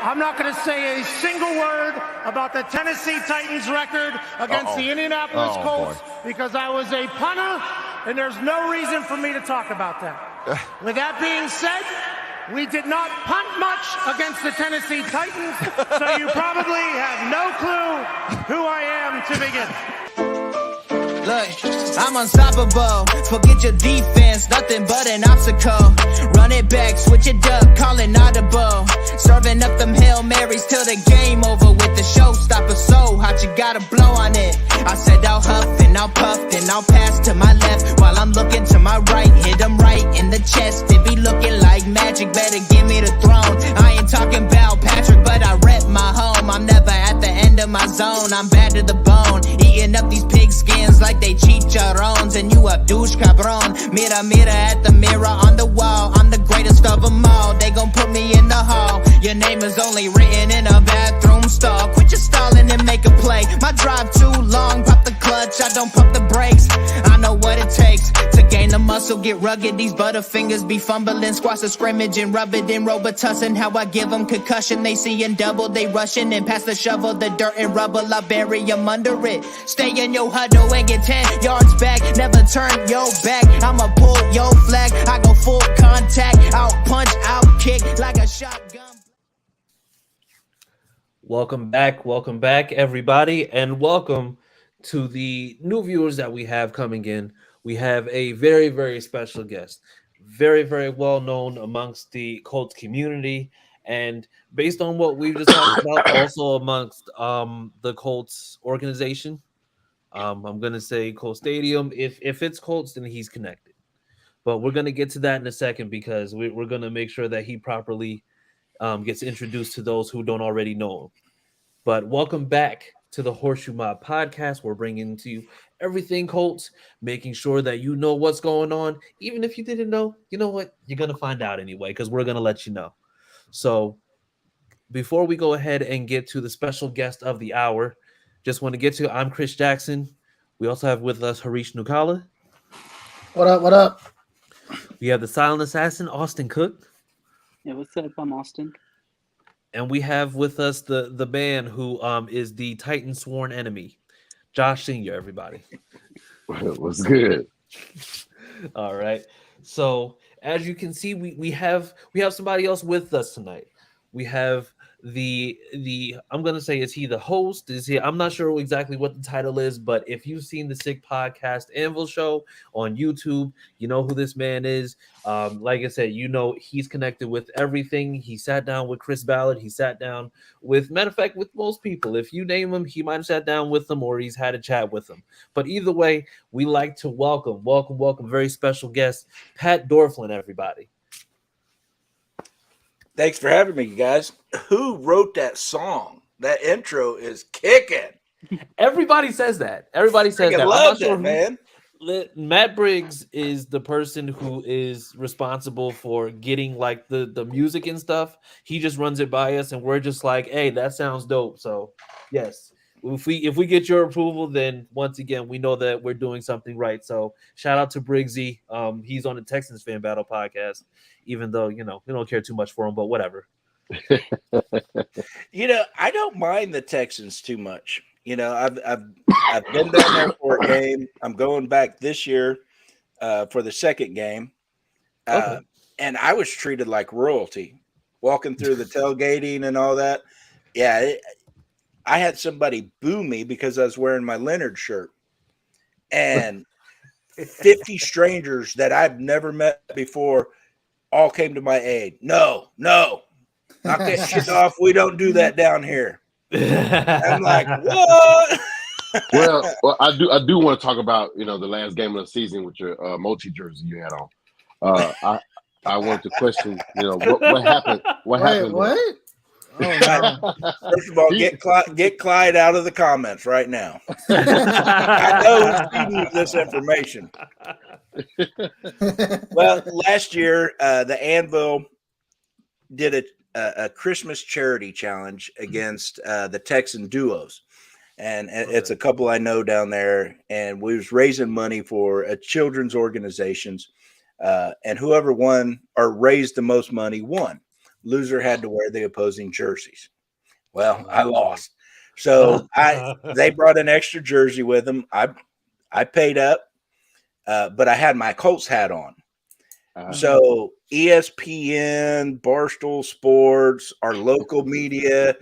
I'm not going to say a single word about the Tennessee Titans record against the Indianapolis Colts because I was a punter, and there's no reason for me to talk about that. With that being said, we did not punt much against the Tennessee Titans, so you probably have no clue who I am to begin. Look, I'm unstoppable. Forget your defense, nothing but an obstacle. Run it back, switch it up, call it audible. Serving up them Hail Marys till the game over with the showstopper. So hot, you gotta blow on it. I said I'll huff and I'll puff, then I'll pass to my left while I'm looking to my right. Hit them right in the chest. It be looking like magic, better give me the throne. I ain't talking about Patrick, but I rep my home. I'm never at the end of my zone. I'm bad to the bone, eating up these pig skins like they chicharrones, and you a douche cabron. Mira, mira at the mirror on the wall. I'm the greatest of them all. They gon' put me in the hall. Your name is only written in a bathroom stall. Quit your stalling and make a play. My drive too long, pop the clutch, I don't pump the brakes. I know what it takes to gain the muscle, get rugged. These butterfingers be fumbling, squash the scrimmage and rub it in Robitussin. How I give them concussion, they seeing double, they rushing and pass the shovel, the dirt and rubble, I bury them under it. Stay in your huddle and get 10 yards back, never turn your back. I'ma pull your flag, I go full contact, out punch, out kick like a shotgun. Welcome back, everybody, and welcome to the new viewers that we have coming in. We have a very, very special guest, very, very well known amongst the Colts community, and based on what we've just talked about, also amongst the Colts organization. I'm gonna say Colts Stadium. If it's Colts, then he's connected. But we're gonna get to that in a second because we're gonna make sure that he properly gets introduced to those who don't already know him. But welcome back to the HorseShoe Mob Podcast. We're bringing to you everything Colts, making sure that you know what's going on. Even if you didn't know, you know what? You're going to find out anyway because we're going to let you know. So before we go ahead and get to the special guest of the hour, just want to get to, I'm Chris Jackson. We also have with us Harish Nukala. What up, what up? We have the silent assassin, Austin Cook. Yeah, what's up? I'm Austin. And we have with us the man who is the Titan sworn enemy, Josh Senior, everybody. What's good? All right. So as you can see, we have somebody else with us tonight. We have the I'm gonna say, is he the host? Is he? I'm not sure exactly what the title is, but if you've seen the Sick Podcast Anvil Show on YouTube, you know who this man is. Like I said, you know he's connected with everything. He sat down with Chris Ballard. He sat down with, matter of fact, with most people. If you name him, he might have sat down with them or he's had a chat with them. But either way, we like to welcome very special guest, Pat Doerflein, everybody. Thanks for having me, you guys. Who wrote that song? That intro is kicking. Everybody says that. Everybody says that. I love that, man. Matt Briggs is the person who is responsible for getting like the music and stuff. He just runs it by us, and we're just like, "Hey, that sounds dope." So, yes, if we get your approval, then once again we know that we're doing something right. So, shout out to Briggsy. He's on the Texans Fan Battle podcast, even though we don't care too much for him, but whatever. I don't mind the Texans too much. I've been down there for a game. I'm going back this year for the second game. And I was treated like royalty, walking through the tailgating and all that. Yeah, I had somebody boo me because I was wearing my Leonard shirt. And 50 strangers that I've never met before all came to my aid. No, knock that shit off. We don't do that down here. I'm like, what? Well, I do want to talk about the last game of the season with your multi jersey you had on. I wanted to question what happened. What happened? What? Oh, no. First of all, get Clyde out of the comments right now. I know who's feeding you this information. Well, last year the Anvil did a Christmas charity challenge against the Texan duos, and it's a couple I know down there, and we was raising money for a children's organizations, and whoever won or raised the most money won. Loser had to wear the opposing jerseys. Well, I lost. So they brought an extra jersey with them. I paid up, but I had my Colts hat on. So ESPN, Barstool Sports, our local media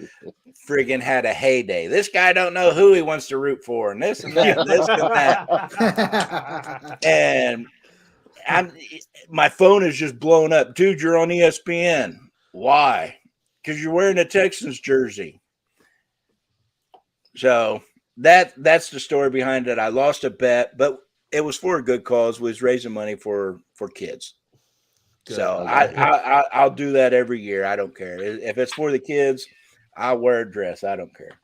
friggin' had a heyday. This guy don't know who he wants to root for, and this and that, and this and that. And my phone is just blown up. Dude, you're on ESPN. Why? Because you're wearing a Texans jersey. So that's the story behind it. I lost a bet, but it was for a good cause. Was raising money for kids. Good. So I'll do that every year. I don't care if it's for the kids. I'll wear a dress. I don't care.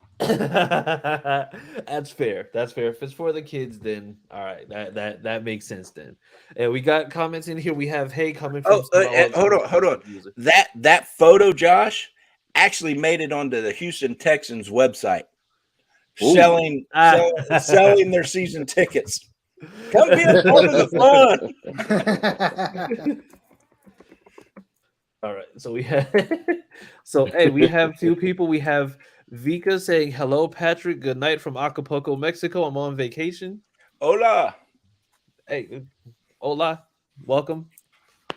That's fair. That's fair. If it's for the kids, then all right. That makes sense then. And we got comments in here. We have coming from. Hold on. That photo, Josh, actually made it onto the Houston Texans website. Selling their season tickets. Come be a part of the fun. All right, so we have we have two people. We have Vika saying hello, Patrick. Good night from Acapulco, Mexico. I'm on vacation. Hola. Hey, hola. Welcome.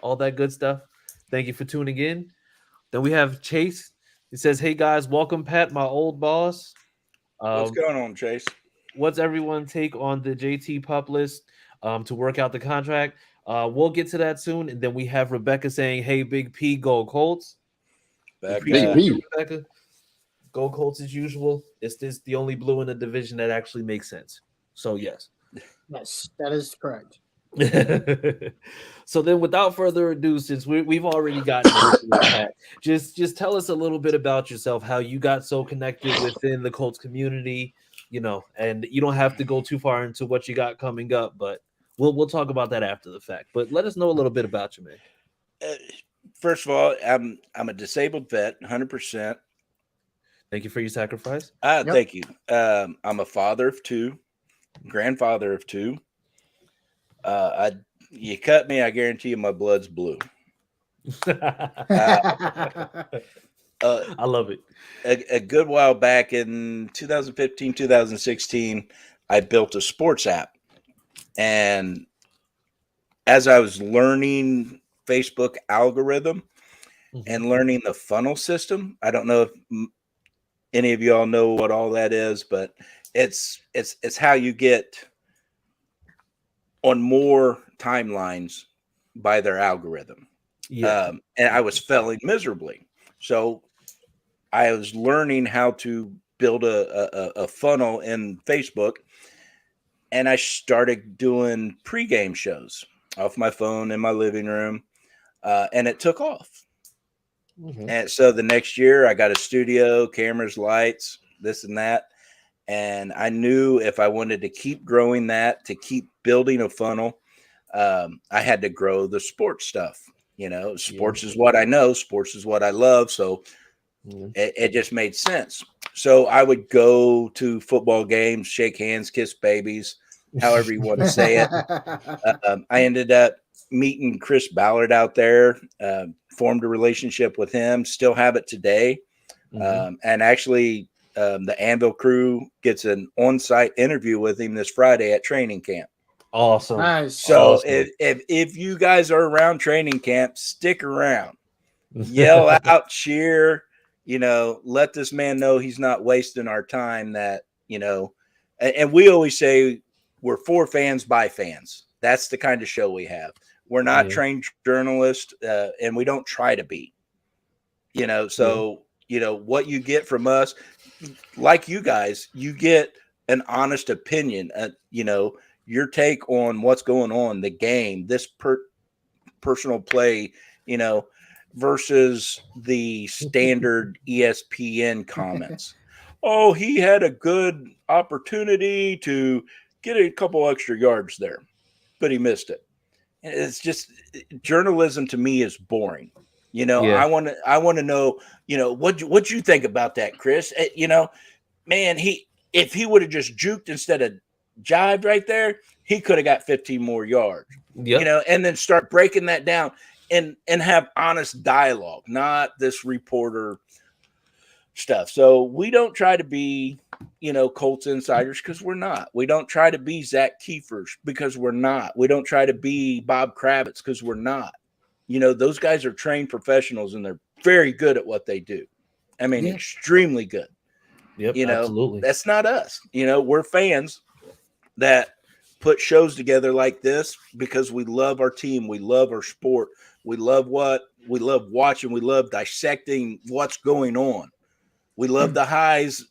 All that good stuff. Thank you for tuning in. Then we have Chase. He says, "Hey guys, welcome, Pat, my old boss." What's going on, Chase? What's everyone's take on the JT pup list to work out the contract? We'll get to that soon. And then we have Rebecca saying, "Hey, Big P, go Colts." Big P. Rebecca, go Colts as usual. It's the only blue in the division that actually makes sense. So, yes. Yes, that is correct. So then, without further ado, since we've already gotten into that, just tell us a little bit about yourself, how you got so connected within the Colts community, and you don't have to go too far into what you got coming up, but we'll talk about that after the fact. But let us know a little bit about you, man. First of all, I'm a disabled vet, 100%. Thank you for your sacrifice. Yep. Thank you. I'm a father of two, grandfather of two. You cut me, I guarantee you my blood's blue. I love it. A good while back in 2015, 2016, I built a sports app. And as I was learning Facebook algorithm and learning the funnel system, I don't know if any of y'all know what all that is, but it's how you get on more timelines by their algorithm. Yeah. And I was failing miserably. So I was learning how to build a funnel in Facebook, and I started doing pregame shows off my phone in my living room, and it took off. And so the next year I got a studio, cameras, lights, this and that. And I knew if I wanted to keep growing that, to keep building a funnel, I had to grow the sports stuff. Sports is what I know. Sports is what I love. So it just made sense. So I would go to football games, shake hands, kiss babies, however you want to say it. I ended up meeting Chris Ballard out there, formed a relationship with him, still have it today. And actually, the Anvil crew gets an on-site interview with him this Friday at training camp. Awesome. Nice. So awesome. If you guys are around training camp, stick around, yell out, cheer, let this man know he's not wasting our time. That, and we always say we're for fans by fans. That's the kind of show we have. We're not trained journalists, and we don't try to be, so, what you get from us, like you guys, you get an honest opinion, your take on what's going on, the game, this personal play, versus the standard ESPN comments. Oh, he had a good opportunity to get a couple extra yards there, but he missed it. It's just, journalism to me is boring. I want to know, what you think about that, Chris? Man, if he would have just juked instead of jived right there, he could have got 15 more yards. And then start breaking that down. and have honest dialogue, not this reporter stuff. So we don't try to be, Colts insiders because we're not. We don't try to be Zach Keefers because we're not. We don't try to be Bob Kravitz because we're not. Those guys are trained professionals and they're very good at what they do. I mean, extremely good. Yep, absolutely. That's not us. We're fans that put shows together like this because we love our team. We love our sport. We love watching. We love dissecting what's going on. We love the highs.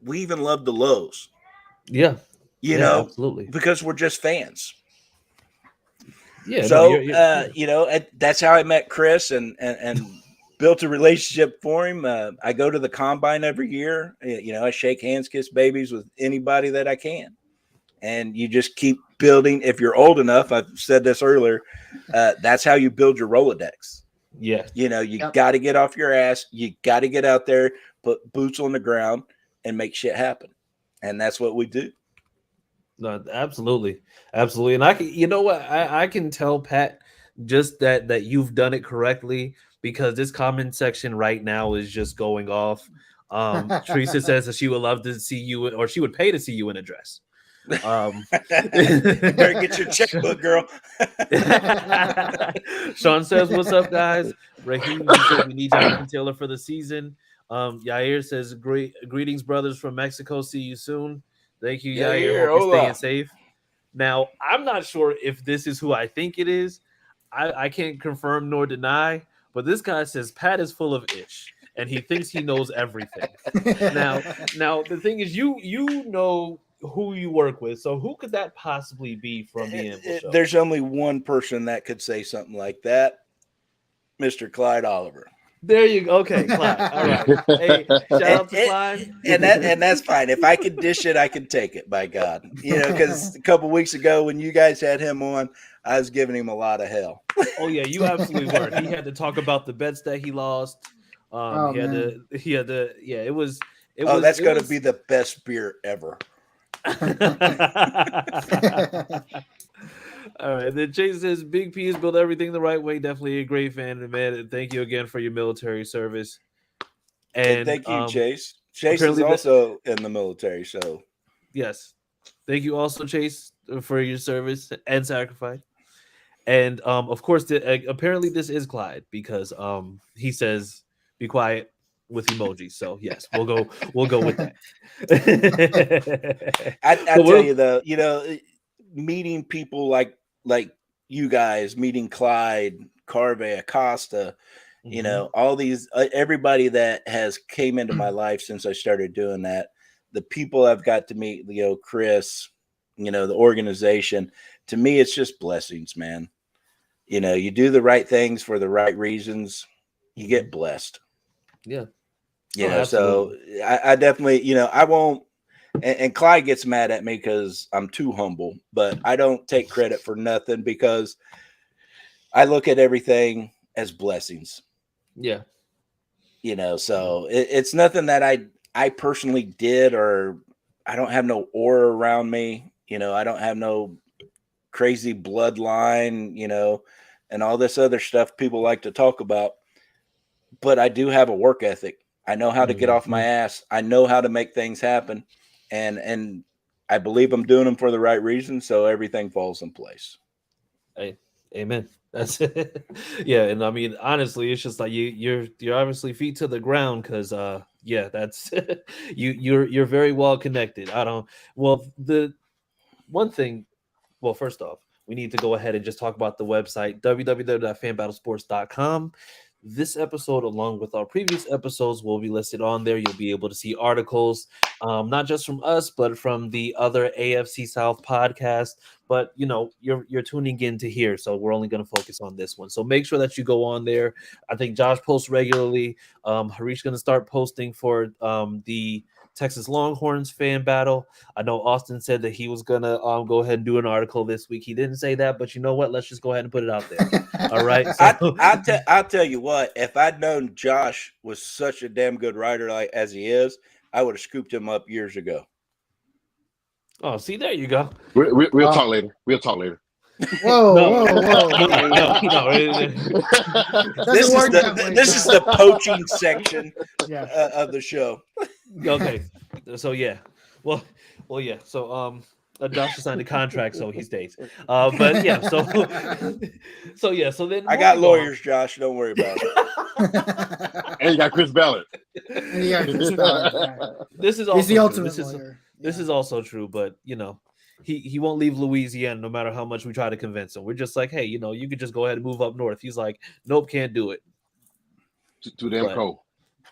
We even love the lows. Yeah. Absolutely. Because we're just fans. Yeah. So, that's how I met Chris and built a relationship for him. I go to the combine every year. I shake hands, kiss babies with anybody that I can. And you just keep building. If you're old enough, I've said this earlier, that's how you build your Rolodex. Yeah. You got to get off your ass. You got to get out there, put boots on the ground and make shit happen. And that's what we do. No, absolutely. Absolutely. And I can tell, Pat, just that you've done it correctly, because this comment section right now is just going off. Teresa says that she would love to see you, or she would pay to see you in a dress. Better get your checkbook, girl. Sean says, "What's up, guys?" Raheem says, "We need Jonathan Taylor for the season." Yair says, "Greetings, brothers from Mexico. See you soon." Thank you, Yair. Hope you're staying safe. Now, I'm not sure if this is who I think it is. I can't confirm nor deny, but this guy says Pat is full of ish, and he thinks he knows everything. Now, the thing is, you know who you work with, so who could that possibly be from the Anvil Show? There's only one person that could say something like that, Mr. Clyde Oliver. There you go. Okay, Clyde. All right. Hey, shout out to Clyde. And that's fine. If I can dish it, I can take it, by God. Because a couple weeks ago when you guys had him on, I was giving him a lot of hell. Oh yeah, you absolutely were. He had to talk about the bets that he lost. He had to. Yeah, it was. That's going to be the best beer ever. All right. Then Chase says, "Big P has built everything the right way. Definitely a great fan, and man, and thank you again for your military service." And thank you, Chase. Chase is also in the military, so yes, thank you also, Chase, for your service and sacrifice. And of course, apparently this is Clyde, because he says, "Be quiet," with emojis. So yes, we'll go with that. I tell you though, meeting people like you guys, meeting Clyde, Carve, Acosta, all these, everybody that has came into my life since I started doing that, the people I've got to meet, Chris, the organization, to me, it's just blessings, man. You do the right things for the right reasons, you get blessed. Yeah. So I definitely, I won't, and Clyde gets mad at me because I'm too humble, but I don't take credit for nothing because I look at everything as blessings. Yeah. So it's nothing that I personally did, or I don't have no aura around me. I don't have no crazy bloodline, and all this other stuff people like to talk about, but I do have a work ethic. I know how to get off my ass. I know how to make things happen. And I believe I'm doing them for the right reason, so everything falls in place. Hey, amen. That's it. Yeah, and I mean, honestly, it's just like you're obviously feet to the ground, because that's you're very well connected. The one thing, first off, we need to go ahead and just talk about the website, www.fanbattlesports.com. This episode, along with our previous episodes, will be listed on there. You'll be able to see articles, not just from us, but from the other AFC South podcast. But you're tuning in to here, so we're only going to focus on this one. So make sure that you go on there. I think Josh posts regularly. Harish going to start posting for the Texas Longhorns fan battle. I know Austin said that he was gonna go ahead and do an article this week. He didn't say that, but you know what? Let's just go ahead and put it out there. All right. So, I'll tell you what. If I'd known Josh was such a damn good writer as he is, I would have scooped him up years ago. Oh, see, there you go. We'll talk later. We'll talk later. Whoa. This is the poaching section Yeah. of the show. Okay, so yeah, well, yeah. So Josh signed a contract, so he stays. But yeah, so then I got lawyers, Josh. Don't worry about it. And you got Chris Ballard. Yeah, Chris Ballard, yeah. This is He's also the ultimate true. lawyer. This is also true, but he won't leave Louisiana no matter how much we try to convince him. We're just like, hey, you could just go ahead and move up north. He's like, nope, can't do it. Too damn cold.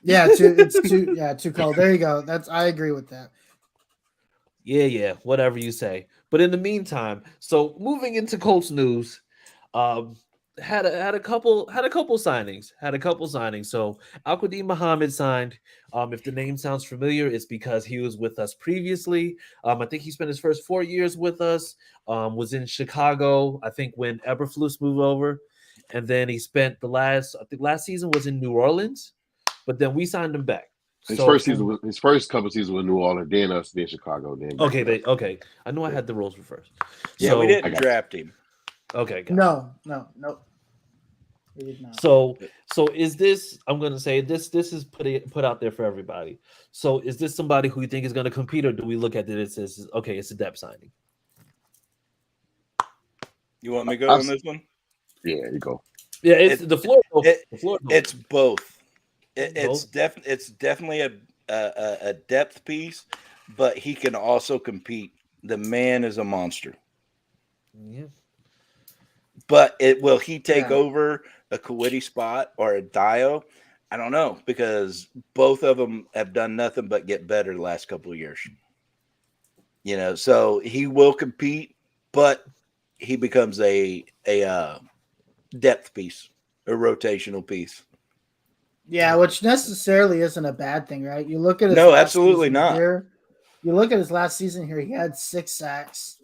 Yeah, it's too cold. There you go. I agree with that. Yeah, whatever you say. But in the meantime, so moving into Colts news, had a couple signings. So Al-Qadim Muhammad signed. If the name sounds familiar, it's because he was with us previously. I think he spent his first 4 years with us. Was in Chicago, I think, when Eberflus moved over, and then he spent last season was in New Orleans, but then we signed him back. His first couple seasons with New Orleans, then us, then Chicago, then okay. I know I had the roles reversed. Yeah, we didn't draft him. Okay. No. We did not. So is this? I'm going to say this. This is put out there for everybody. So is this somebody who you think is going to compete, or do we look at it as okay? It's a depth signing. You want me to go on this one? Yeah, you go. Yeah, it's the floor. It's both. It's definitely a depth piece, but he can also compete. The man is a monster. Yeah. But will he take over a Kwity spot or a Dio? I don't know, because both of them have done nothing but get better the last couple of years. So he will compete, but he becomes a depth piece, a rotational piece. Yeah, which necessarily isn't a bad thing, right? You look at his absolutely not. Here, you look at his last season here, he had 6 sacks.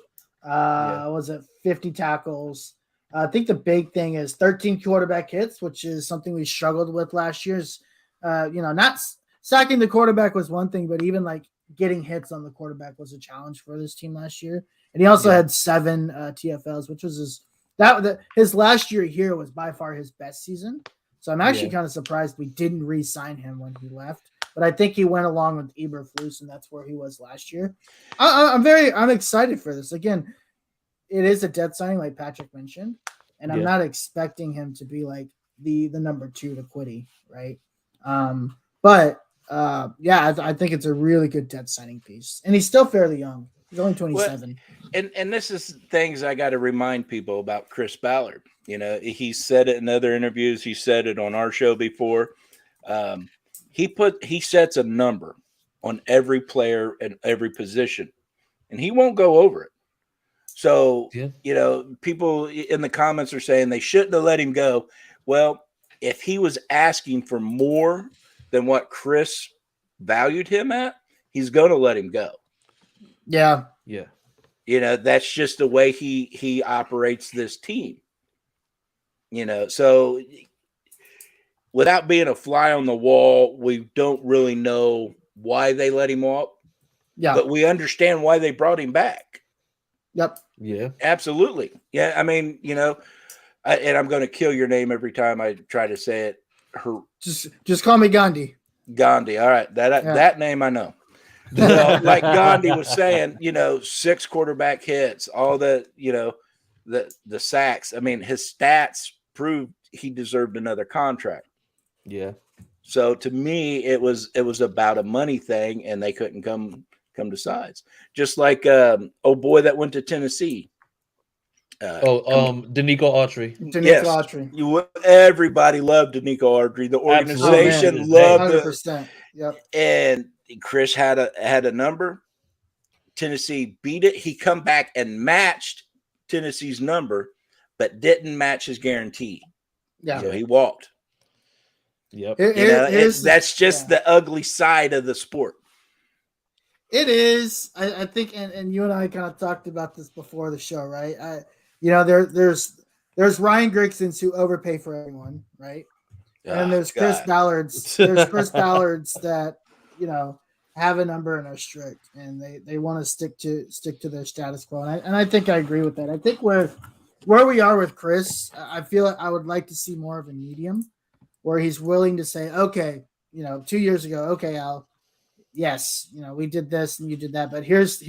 Was it 50 tackles? I think the big thing is 13 quarterback hits, which is something we struggled with last year's. Not sacking the quarterback was one thing, but even like getting hits on the quarterback was a challenge for this team last year. And he also had 7 TFLs, which was his last year here was by far his best season. So I'm actually kind of surprised we didn't re-sign him when he left. But I think he went along with Eberflus, and that's where he was last year. I'm excited for this. Again, it is a depth signing, like Patrick mentioned, and I'm not expecting him to be like the number 2 to Kwity, right? I think it's a really good depth signing piece, and he's still fairly young. He's only 27. And this is things I got to remind people about Chris Ballard. He said it in other interviews. He said it on our show before. He sets a number on every player and every position, and he won't go over it. So, people in the comments are saying they shouldn't have let him go. Well, if he was asking for more than what Chris valued him at, he's going to let him go. Yeah. That's just the way he operates this team. So without being a fly on the wall, we don't really know why they let him walk. Yeah. But we understand why they brought him back. Yep. Yeah. Absolutely. Yeah. I mean, and I'm going to kill your name every time I try to say it. Just call me Gandhi. Gandhi. All right. That name I know. So, like Gandhi was saying, 6 quarterback hits, all the sacks. I mean, his stats proved he deserved another contract. Yeah. So to me, it was about a money thing, and they couldn't come to sides. Just like old boy that went to Tennessee. Danico Autry. Autry. Everybody loved Danico Autry. The organization loved 100%. Yep. And Chris had a number. Tennessee beat it. He come back and matched Tennessee's number, but didn't match his guarantee. Yeah. So he walked. Yep. That's just the ugly side of the sport. It is. I think, and you and I kind of talked about this before the show, right? There's Ryan Grigsons who overpay for everyone, right? And there's Chris Ballards. There's Chris Ballards that have a number and are strict, and they want to stick to their status quo. And I think I agree with that. I think where where we are with Chris, I feel like I would like to see more of a medium where he's willing to say, okay, 2 years ago, okay, Al, yes, we did this and you did that, but here's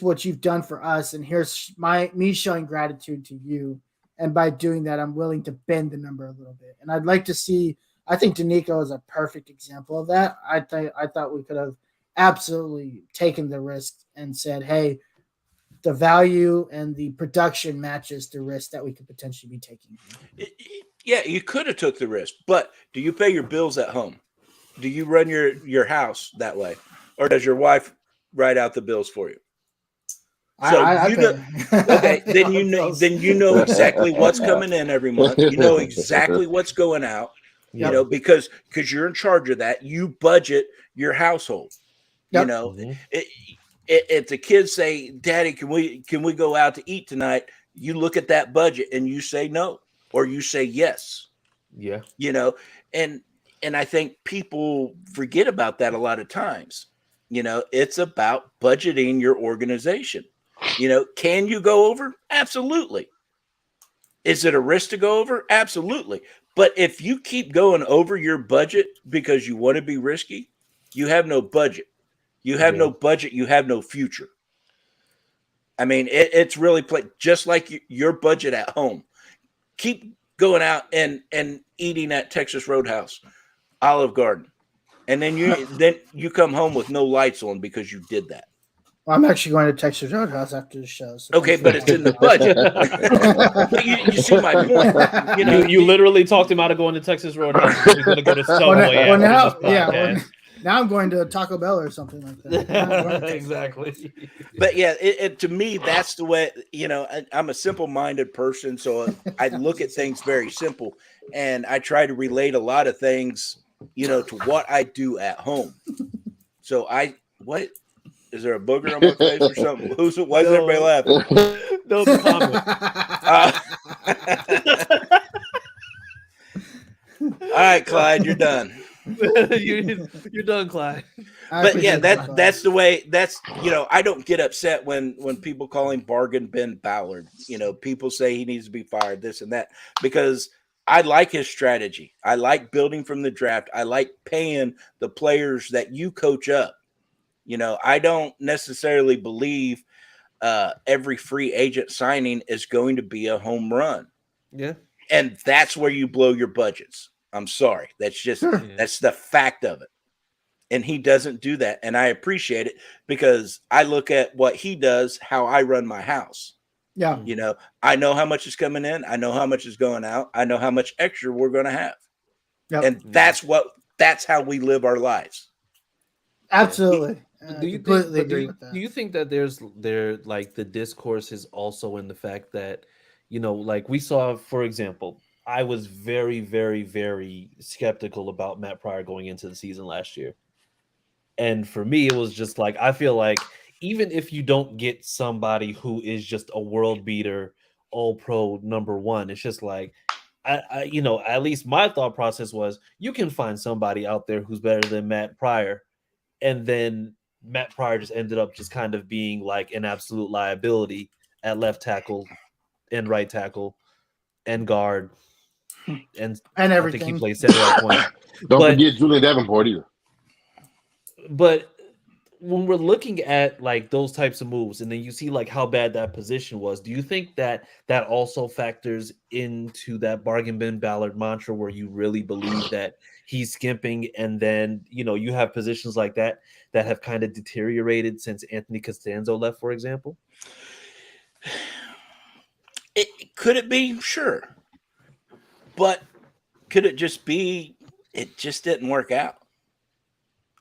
what you've done for us, and here's me showing gratitude to you, and by doing that, I'm willing to bend the number a little bit. And I'd like to see. I think Danico is a perfect example of that. I thought we could have absolutely taken the risk and said, hey, the value and the production matches the risk that we could potentially be taking. Yeah, you could have took the risk, but do you pay your bills at home? Do you run your house that way, or does your wife write out the bills for you? So okay, then you know exactly what's coming in every month. You know exactly what's going out. Yep. Because you're in charge of that. You budget your household. Yep. If the kids say, "Daddy, can we go out to eat tonight?" You look at that budget and you say no, or you say yes. Yeah. And I think people forget about that a lot of times. It's about budgeting your organization. Can you go over? Absolutely. Is it a risk to go over? Absolutely. But if you keep going over your budget because you want to be risky, you have no budget. You have no budget. You have no future. I mean, it's really just like your budget at home. Keep going out and eating at Texas Roadhouse, Olive Garden. And then you come home with no lights on because you did that. Well, I'm actually going to Texas Roadhouse after the show. So okay, but it's in the budget. But you see my point. You literally talked him out of going to Texas Roadhouse. He's going to go to Subway. Now I'm going to Taco Bell or something like that. Exactly. But yeah, to me, that's the way. I'm a simple-minded person, so I look at things very simple, and I try to relate a lot of things, to what I do at home. So what? Is there a booger on my face or something? Why is everybody laughing? No comment. All right, Clyde, you're done. You're done, Clyde. But yeah, that's the way. I don't get upset when people call him Bargain Ben Ballard. People say he needs to be fired, this and that, because I like his strategy. I like building from the draft. I like paying the players that you coach up. I don't necessarily believe every free agent signing is going to be a home run. Yeah. And that's where you blow your budgets. I'm sorry. That's just that's the fact of it. And he doesn't do that. And I appreciate it because I look at what he does, how I run my house. Yeah. I know how much is coming in. I know how much is going out. I know how much extra we're going to have. Yep. And that's how we live our lives. Absolutely. Do you think that the discourse is also in the fact that, like we saw, for example, I was very, very, very skeptical about Matt Pryor going into the season last year. And for me, it was just like, I feel like even if you don't get somebody who is just a world beater, all pro number one, it's just like, I at least my thought process was you can find somebody out there who's better than Matt Pryor. And then Matt Pryor just ended up just kind of being like an absolute liability at left tackle and right tackle and guard. And everything. I think he played center at point. Don't forget Julian Davenport either. But when we're looking at like those types of moves and then you see like how bad that position was, do you think that also factors into that bargain bin Ballard mantra where you really believe that he's skimping and then, you have positions like that have kind of deteriorated since Anthony Costanzo left, for example? Could it be? Sure. But could it just be it just didn't work out?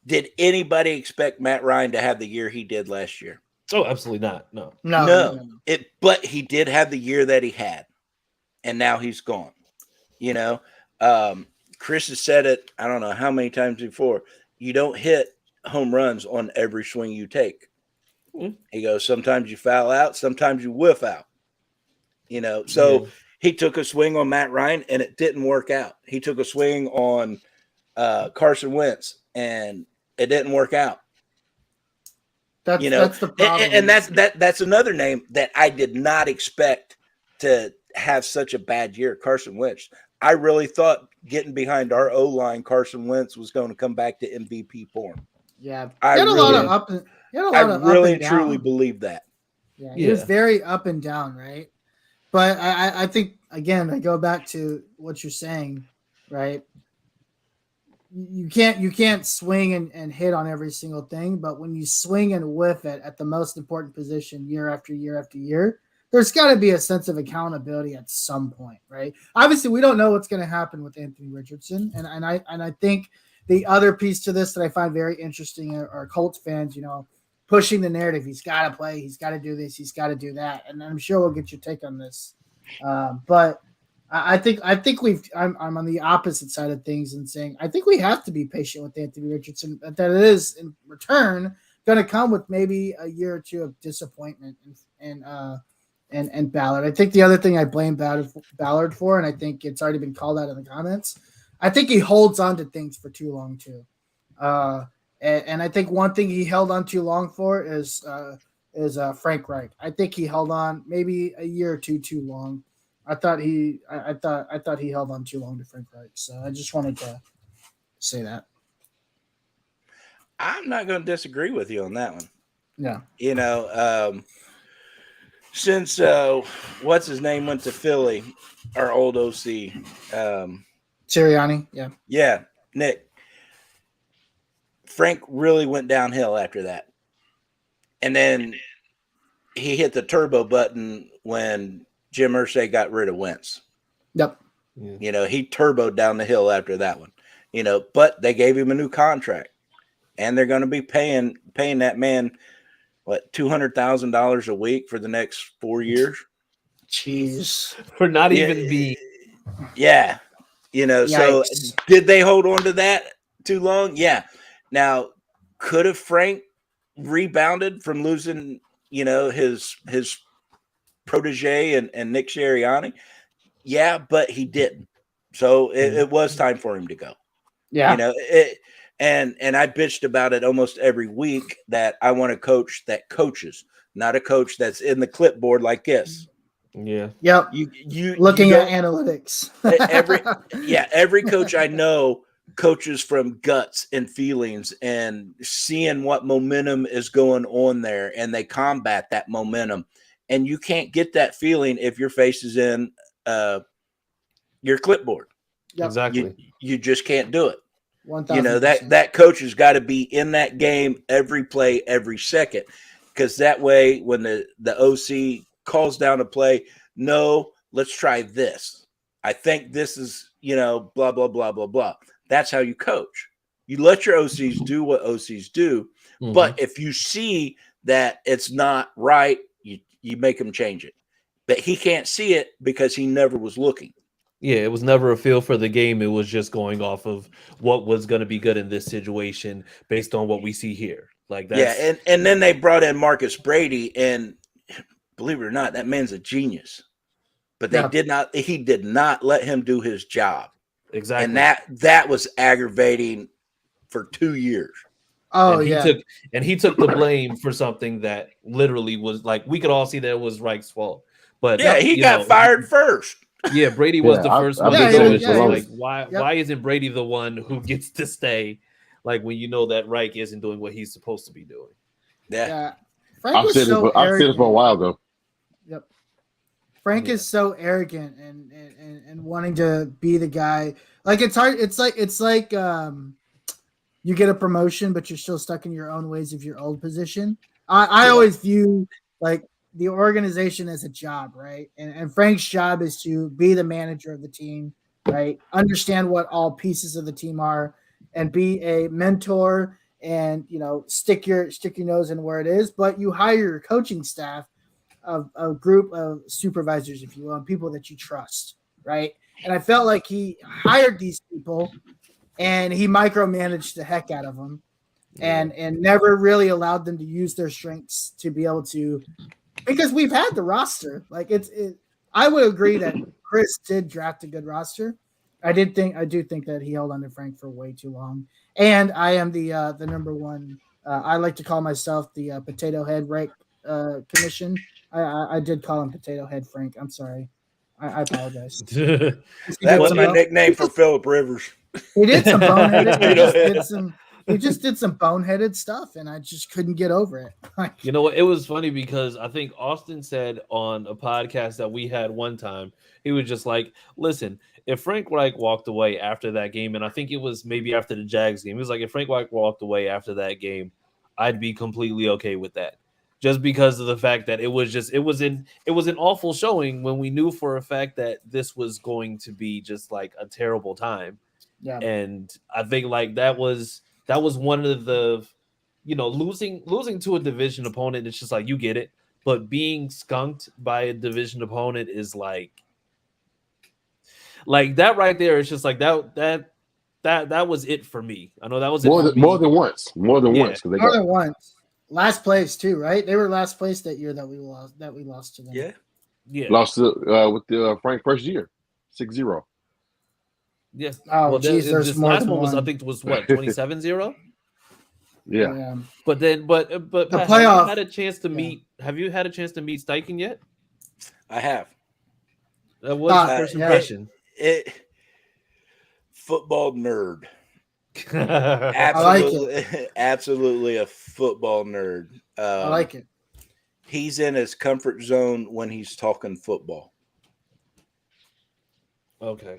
Did anybody expect Matt Ryan to have the year he did last year? Oh, absolutely not. No. But he did have the year that he had, and now he's gone. Chris has said it, I don't know how many times before. You don't hit home runs on every swing you take. Mm-hmm. He goes, sometimes you foul out, sometimes you whiff out. He took a swing on Matt Ryan, and it didn't work out. He took a swing on Carson Wentz, and it didn't work out. That's the problem. And that's another name that I did not expect to have such a bad year, Carson Wentz. I really thought getting behind our O-line, Carson Wentz was going to come back to MVP form. Yeah, I really truly believe that. Yeah, he was very up and down, right? But I think, again, I go back to what you're saying, right? You can't swing and hit on every single thing, but when you swing and whiff it at the most important position year after year after year, there's got to be a sense of accountability at some point, right? Obviously, we don't know what's going to happen with Anthony Richardson, and I think the other piece to this that I find very interesting are Colts fans, pushing the narrative. He's got to play. He's got to do this. He's got to do that. And I'm sure we'll get your take on this. But I think I'm on the opposite side of things and saying I think we have to be patient with Anthony Richardson. That it is in return going to come with maybe a year or two of disappointment and Ballard. I think the other thing I blame Ballard for, and I think it's already been called out in the comments, I think he holds on to things for too long too. And I think one thing he held on too long for is Frank Reich. I think he held on maybe a year or two too long. I thought he held on too long to Frank Reich. So I just wanted to say that. I'm not going to disagree with you on that one. Yeah. Since what's his name went to Philly, our old OC, Sirianni. Yeah. Yeah, Nick. Frank really went downhill after that. And then he hit the turbo button when Jim Irsay got rid of Wentz. Yep. Yeah. He turboed down the hill after that one. But they gave him a new contract. And they're going to be paying that man, $200,000 a week for the next 4 years? Jeez. For not even the... Yeah. So did they hold on to that too long? Yeah. Now, could have Frank rebounded from losing, his protege and Nick Sirianni? Yeah, but he didn't. So it was time for him to go. Yeah. And I bitched about it almost every week that I want a coach that coaches, not a coach that's in the clipboard like this. Yeah. Yep. You looking at analytics. Every coach I know coaches from guts and feelings and seeing what momentum is going on there, and they combat that momentum. And you can't get that feeling if your face is in your clipboard. Yep. Exactly. You just can't do it. 1,000%. That coach has got to be in that game every play, every second, because that way when the OC calls down a play, no, let's try this. I think this is, blah, blah, blah, blah, blah. That's how you coach. You let your OCs do what OCs do, but if you see that it's not right, you make them change it. But he can't see it because he never was looking. Yeah, it was never a feel for the game. It was just going off of what was going to be good in this situation based on what we see here. Like that. Yeah, and then they brought in Marcus Brady, and believe it or not, that man's a genius. But he did not let him do his job. Exactly. And that was aggravating for 2 years. Oh, and he took the blame for something that literally was like, we could all see that it was Reich's fault. But he got fired first. Yeah, Brady was the first one. Like, why isn't Brady the one who gets to stay? Like when you know that Reich isn't doing what he's supposed to be doing. Yeah. I've said it for a while though. Yep. Frank is so arrogant and wanting to be the guy. Like it's hard. It's like you get a promotion, but you're still stuck in your own ways of your old position. I always view like the organization as a job, right? And Frank's job is to be the manager of the team, right? Understand what all pieces of the team are and be a mentor and, stick your nose in where it is. But you hire your coaching staff of a group of supervisors, if you will, and people that you trust, right? And I felt like he hired these people and he micromanaged the heck out of them and never really allowed them to use their strengths to be able to, because we've had the roster. Like I would agree that Chris did draft a good roster. I do think that he held on to Frank for way too long. And I am the number one I like to call myself the Potato Head Rank Commission. I did call him Potato Head Frank. I'm sorry. I apologize. That was my nickname for Phillip Rivers. He did some boneheaded. He just did some boneheaded stuff, and I just couldn't get over it. You know what? It was funny because I think Austin said on a podcast that we had one time, he was just like, listen, if Frank Reich walked away after that game, and I think it was maybe after the Jags game, he was like, if Frank Reich walked away after that game, I'd be completely okay with that. Just because of the fact that it was an awful showing when we knew for a fact that this was going to be just like a terrible time. Yeah. And I think like that was one of the, losing to a division opponent. It's just like, you get it, but being skunked by a division opponent is like that right there. It's just like that was it for me. I know that was more than once. More than once. Last place too, right? They were last place that year that we lost to them. Yeah. Lost to with the Frank first year, 6-0. Yeah. Oh, geez, this last one was, I think, was what, 27-0? Yeah. But the Pat, playoff. Have you had a chance to meet Steichen yet? I have. What was your first impression? Football nerd. Absolutely a football nerd. I like it. He's in his comfort zone when he's talking football. Okay.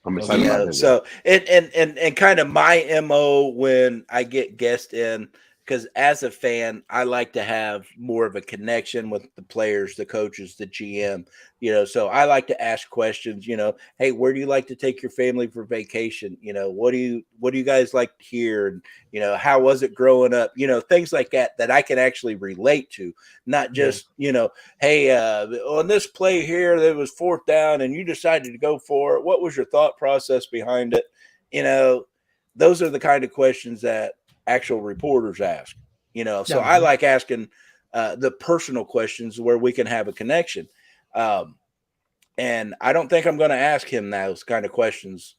I'm excited about it. So and kind of my MO when I get guests in, because as a fan, I like to have more of a connection with the players, the coaches, the GM, so I like to ask questions, hey, where do you like to take your family for vacation? What do you guys like to hear? And, how was it growing up? Things like that I can actually relate to, not just, hey, on this play here, there was 4th down and you decided to go for it. What was your thought process behind it? Those are the kind of questions that actual reporters ask, so I like asking the personal questions where we can have a connection. And I don't think I'm going to ask him those kind of questions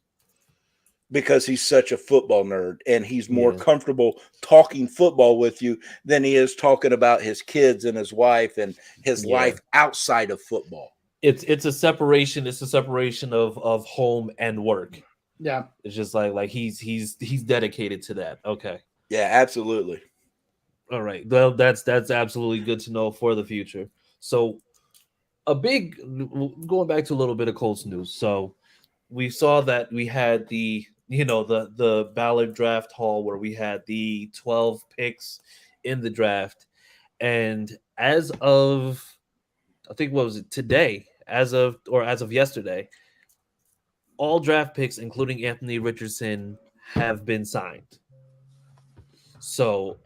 because he's such a football nerd and he's more comfortable talking football with you than he is talking about his kids and his wife and his life outside of football. It's a separation. It's a separation of home and work. Yeah. It's just like he's dedicated to that. Okay. Yeah, absolutely. All right. Well, that's absolutely good to know for the future. So going back to a little bit of Colts news. So we saw that we had the Ballard draft haul where we had the 12 picks in the draft. And as of, I think, what was it today, as of yesterday, all draft picks, including Anthony Richardson, have been signed. So,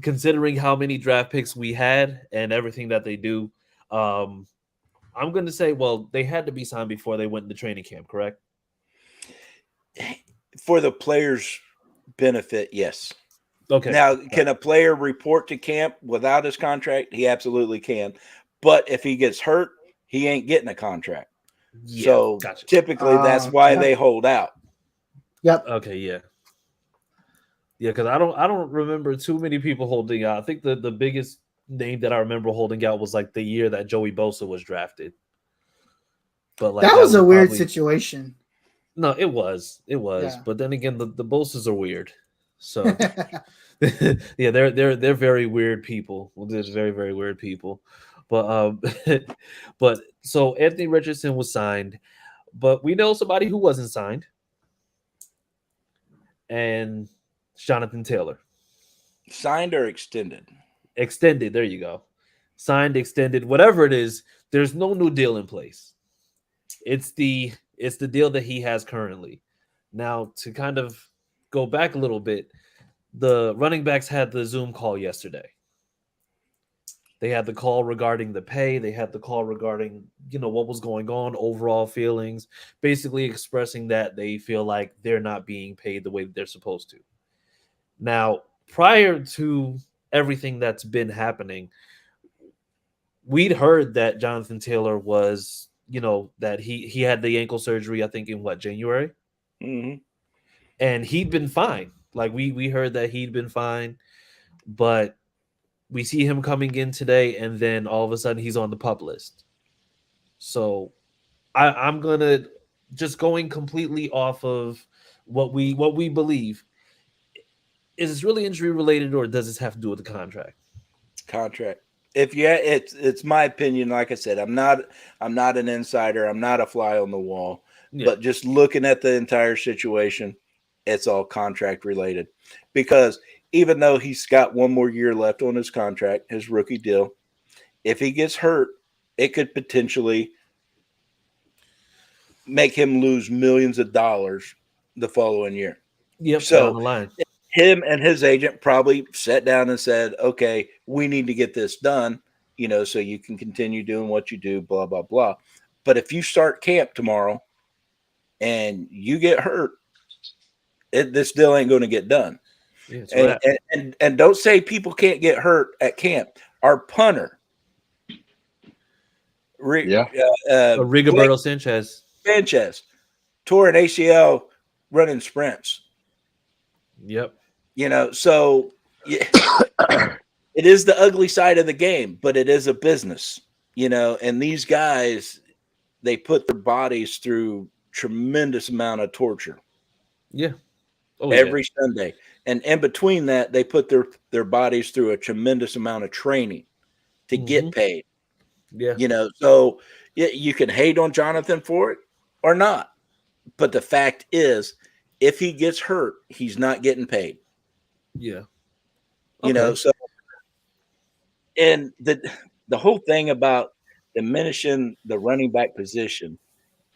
considering how many draft picks we had and everything that they do, I'm going to say, well, they had to be signed before they went into training camp, correct? For the players' benefit, yes. Okay. Now, can a player report to camp without his contract? He absolutely can. But if he gets hurt, he ain't getting a contract. Yeah, so gotcha. Typically that's why they hold out. Yep. Okay, yeah. Yeah, because I don't remember too many people holding out. I think the biggest name that I remember holding out was like the year that Joey Bosa was drafted. But like that was a weird situation. No, it was. Yeah. But then again, the Bosas are weird. So yeah, they're very weird people. Well, there's very, very weird people. But but so Anthony Richardson was signed, but we know somebody who wasn't signed. And Jonathan Taylor. Signed or extended? Extended. There you go. Signed, extended, whatever it is. There's no new deal in place. It's the deal that he has currently. Now, to kind of go back a little bit, the running backs had the Zoom call yesterday. They had the call regarding the pay. They had the call regarding, what was going on, overall feelings, basically expressing that they feel like they're not being paid the way that they're supposed to. Now, prior to everything that's been happening, we'd heard that Jonathan Taylor was, that he had the ankle surgery, I think in January? Mm-hmm. And he'd been fine. Like we heard that he'd been fine, but we see him coming in today, and then all of a sudden he's on the PUP list. So I'm gonna just going completely off of what we believe. Is this really injury related, or does this have to do with the contract? Contract. It's my opinion. Like I said, I'm not an insider. I'm not a fly on the wall. Yeah. But just looking at the entire situation, it's all contract related. Because even though he's got one more year left on his contract, his rookie deal, if he gets hurt, it could potentially make him lose millions of dollars the following year. Yep. So down the line. Him and his agent probably sat down and said, okay, we need to get this done, so you can continue doing what you do, blah, blah, blah. But if you start camp tomorrow and you get hurt, this deal ain't going to get done. Yeah, and don't say people can't get hurt at camp. Our punter, Rigoberto Sanchez, tore an ACL running sprints. Yep. So it is the ugly side of the game, but it is a business, and these guys, they put their bodies through tremendous amount of torture. Yeah. Every Sunday. And in between that, they put their bodies through a tremendous amount of training to get paid. Yeah. So you can hate on Jonathan for it or not. But the fact is, if he gets hurt, he's not getting paid. Yeah. So and the whole thing about diminishing the running back position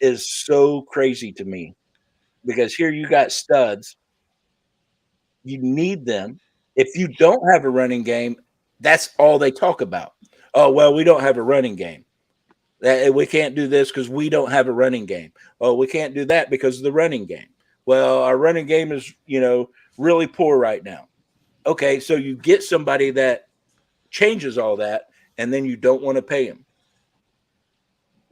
is so crazy to me, because here you got studs. You need them. If you don't have a running game, that's all they talk about. Oh, well, we don't have a running game. We can't do this because we don't have a running game. Oh, we can't do that because of the running game. Well, our running game is, really poor right now. Okay, so you get somebody that changes all that, and then you don't want to pay him.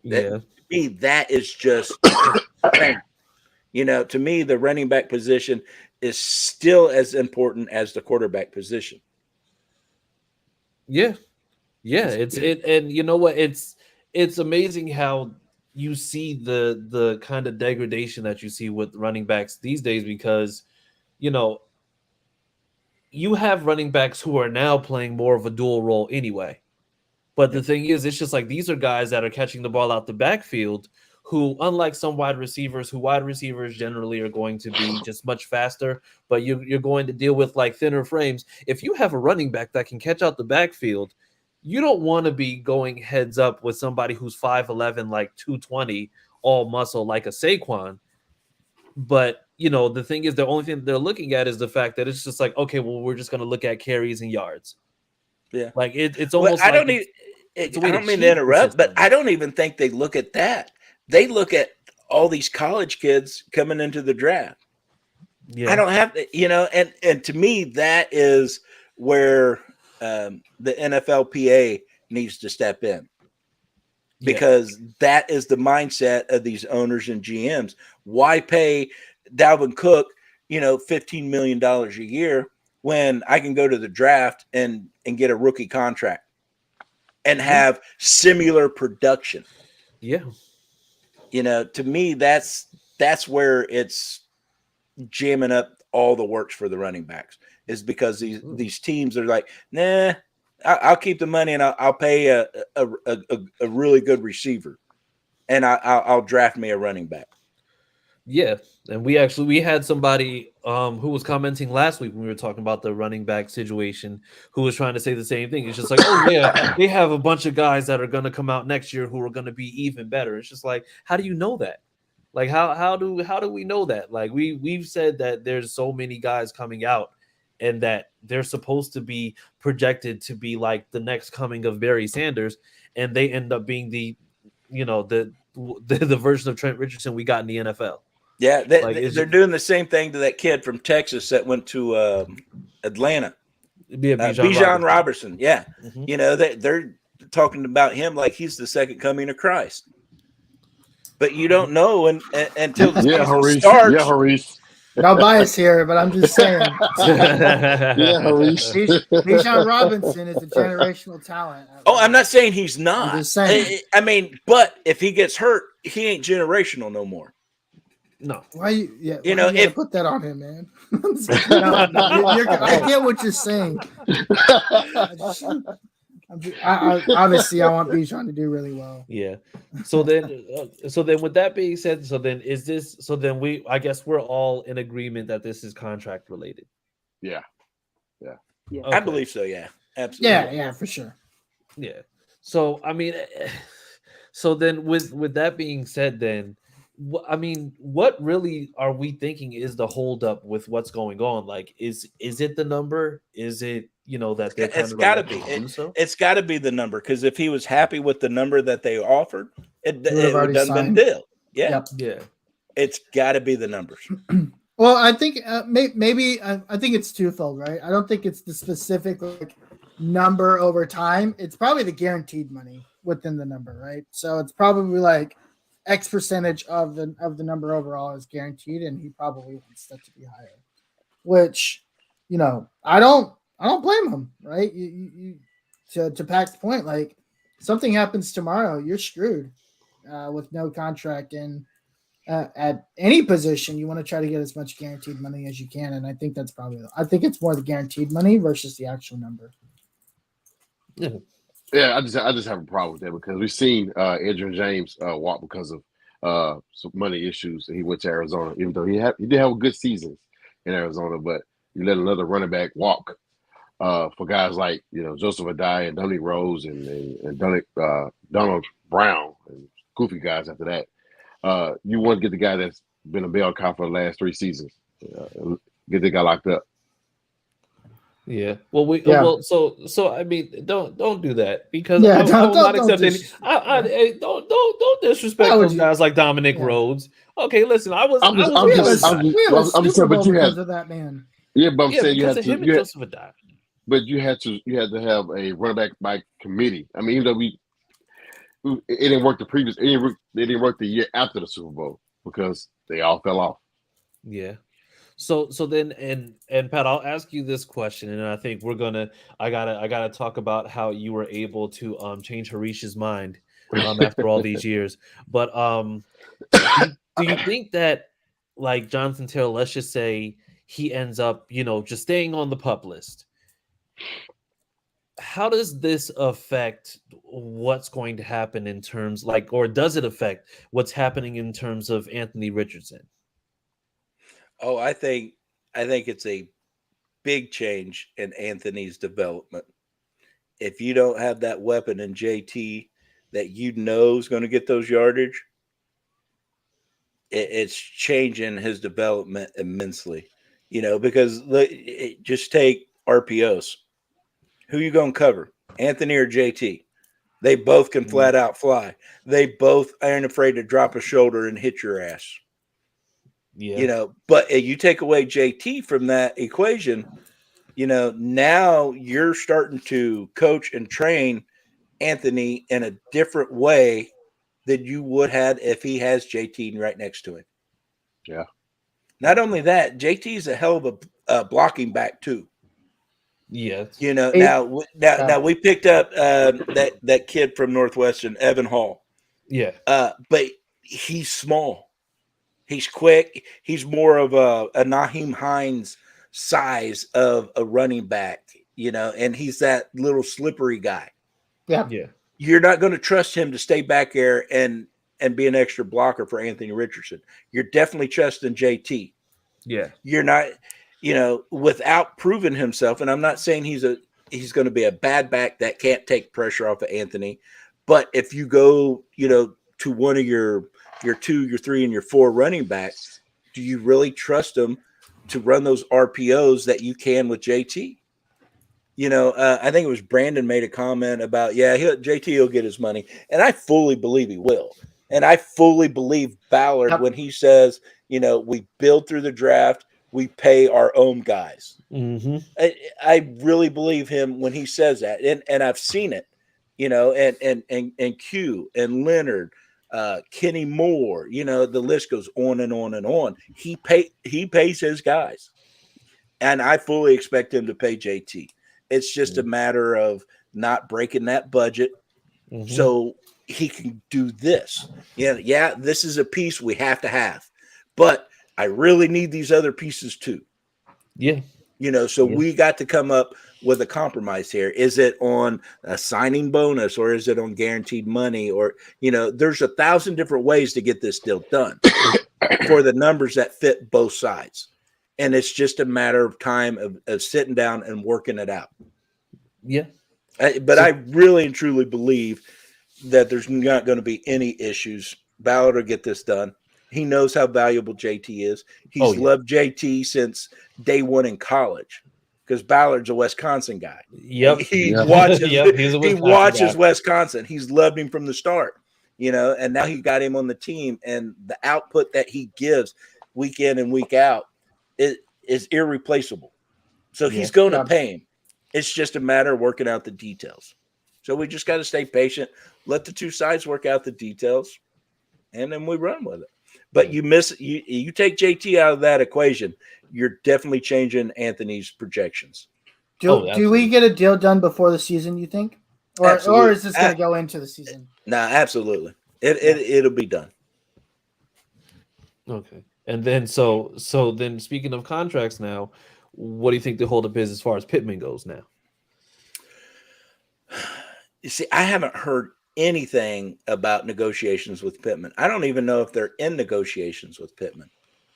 To me, that is just, to me, the running back position is still as important as the quarterback position. Yeah. Yeah. And you know what? It's amazing how you see the kind of degradation that you see with running backs these days, because, you have running backs who are now playing more of a dual role anyway. But the thing is, it's just like these are guys that are catching the ball out the backfield who, unlike some wide receivers generally are going to be just much faster, but you're going to deal with like thinner frames. If you have a running back that can catch out the backfield, you don't want to be going heads up with somebody who's 5'11", like 220, all muscle like a Saquon. But, the thing is, the only thing they're looking at is the fact that it's just like, okay, well, we're just going to look at carries and yards. Yeah. Like it's almost I don't mean to interrupt, but I don't even think they look at that. They look at all these college kids coming into the draft. Yeah. I don't have, and to me, that is where the NFLPA needs to step in, because that is the mindset of these owners and GMs. Why pay Dalvin Cook, $15 million a year when I can go to the draft and get a rookie contract and have similar production? Yeah. To me, that's where it's jamming up all the works for the running backs, is because these teams are like, nah, I'll keep the money and I'll pay a really good receiver, and I'll draft me a running back. Yeah, and we had somebody who was commenting last week when we were talking about the running back situation, who was trying to say the same thing. It's just like, oh yeah, they have a bunch of guys that are going to come out next year who are going to be even better. It's just like, how do you know that? Like, how do we know that? Like, we've said that there's so many guys coming out, and that they're supposed to be projected to be like the next coming of Barry Sanders, and they end up being the version of Trent Richardson we got in the NFL. Yeah, they're doing the same thing to that kid from Texas that went to Atlanta. Bijan Robertson. Yeah. Mm-hmm. They're talking about him like he's the second coming of Christ. But you don't know until the season starts. Yeah, Haris. No bias here, but I'm just saying. Yeah, Harish. Bijan Robinson is a generational talent. Oh, I'm not saying he's not. I'm just saying. I mean, but if he gets hurt, he ain't generational no more. No. Why you? Yeah, You know, if put that on him, man. I get what you're saying. Obviously, I want Bijan to do really well. Yeah. So then with that being said, I guess we're all in agreement that this is contract related. Yeah. Yeah. I believe so. Yeah, absolutely. Yeah, for sure. Yeah. So I mean, so then with that being said, then I mean, what really are we thinking is the holdup with what's going on? Like, is it the number? Is it that they're It's got to be. It's got to be the number, because if he was happy with the number that they offered, it would have been deal. Yeah, Yep. Yeah. It's got to be the numbers. Well, I think maybe I think it's twofold, right? I don't think it's the specific number over time. It's probably the guaranteed money within the number, right? So it's probably like X percentage of the number overall is guaranteed, and he probably wants that to be higher. Which, I don't blame him, right? You to Pac's point, like something happens tomorrow, you're screwed with no contract, and at any position you want to try to get as much guaranteed money as you can, and I think it's more the guaranteed money versus the actual number. Yeah, I just have a problem with that, because we've seen Adrian James walk because of some money issues. He went to Arizona, even though he did have a good season in Arizona, but you let another running back walk for guys like Joseph Adai and Donnie Rose and Donald Brown and goofy guys after that. You want to get the guy that's been a bell cow for the last 3 seasons. Get the guy locked up. Yeah. Well, so I mean, don't do that, because I will not accept any. Don't disrespect those guys like Dominic Rhodes. Okay, listen, I'm just saying, but you had that man. Yeah, but I'm saying you had to. But you had to have a running back by committee. I mean, even though it didn't work it didn't work the year after the Super Bowl, because they all fell off. Yeah. So then, and Pat, I'll ask you this question, and I think I gotta talk about how you were able to change Harish's mind after all these years. But do you think that, like Jonathan Taylor, let's just say he ends up, just staying on the PUP list, how does this affect what's going to happen in terms, or does it affect what's happening in terms of Anthony Richardson? Oh, I think it's a big change in Anthony's development. If you don't have that weapon in JT that is going to get those yardage, it's changing his development immensely. Because just take RPOs. Who you going to cover, Anthony or JT? They both can flat out fly. They both aren't afraid to drop a shoulder and hit your ass. Yeah. But you take away JT from that equation, now you're starting to coach and train Anthony in a different way than you would have if he has JT right next to him. Yeah. Not only that, JT is a hell of a blocking back too. Yeah. Now we picked up that kid from Northwestern, Evan Hall. Yeah. But he's small. He's quick. He's more of a Naheem Hines size of a running back, and he's that little slippery guy. Yeah. Yeah. You're not going to trust him to stay back there and be an extra blocker for Anthony Richardson. You're definitely trusting JT. Yeah. You're not, without proving himself. And I'm not saying he's going to be a bad back that can't take pressure off of Anthony. But if you go, to one of your 2, your 3, and your 4 running backs, do you really trust them to run those RPOs that you can with JT? I think it was Brandon made a comment about, JT will get his money. And I fully believe he will. And I fully believe Ballard when he says, we build through the draft, we pay our own guys. Mm-hmm. I really believe him when he says that. And I've seen it, and Q and Leonard, Kenny Moore, the list goes on and on and on. He pays his guys, and I fully expect him to pay JT. It's just a matter of not breaking that budget, so he can do this. Yeah, this is a piece we have to have, but I really need these other pieces too. Yeah. We got to come up with a compromise here. Is it on a signing bonus, or is it on guaranteed money? Or, there's 1,000 different ways to get this deal done for the numbers that fit both sides. And it's just a matter of time of sitting down and working it out. Yeah. But I really and truly believe that there's not going to be any issues. Ballard will get this done. He knows how valuable JT is. He's loved JT since day one in college, because Ballard's a Wisconsin guy. Yep. He watches. He watches Wisconsin. He's loved him from the start. And now he got him on the team, and the output that he gives week in and week out is irreplaceable. So he's going to pay him. It's just a matter of working out the details. So we just got to stay patient, let the two sides work out the details, and then we run with it. But you take JT out of that equation, you're definitely changing Anthony's projections. Do we get a deal done before the season, you think? Or is this going to go into the season? No, absolutely. It'll be done. Okay. And then so then speaking of contracts now, what do you think the holdup is as far as Pittman goes now? You see, I haven't heard anything about negotiations with Pittman. I don't even know if they're in negotiations with Pittman,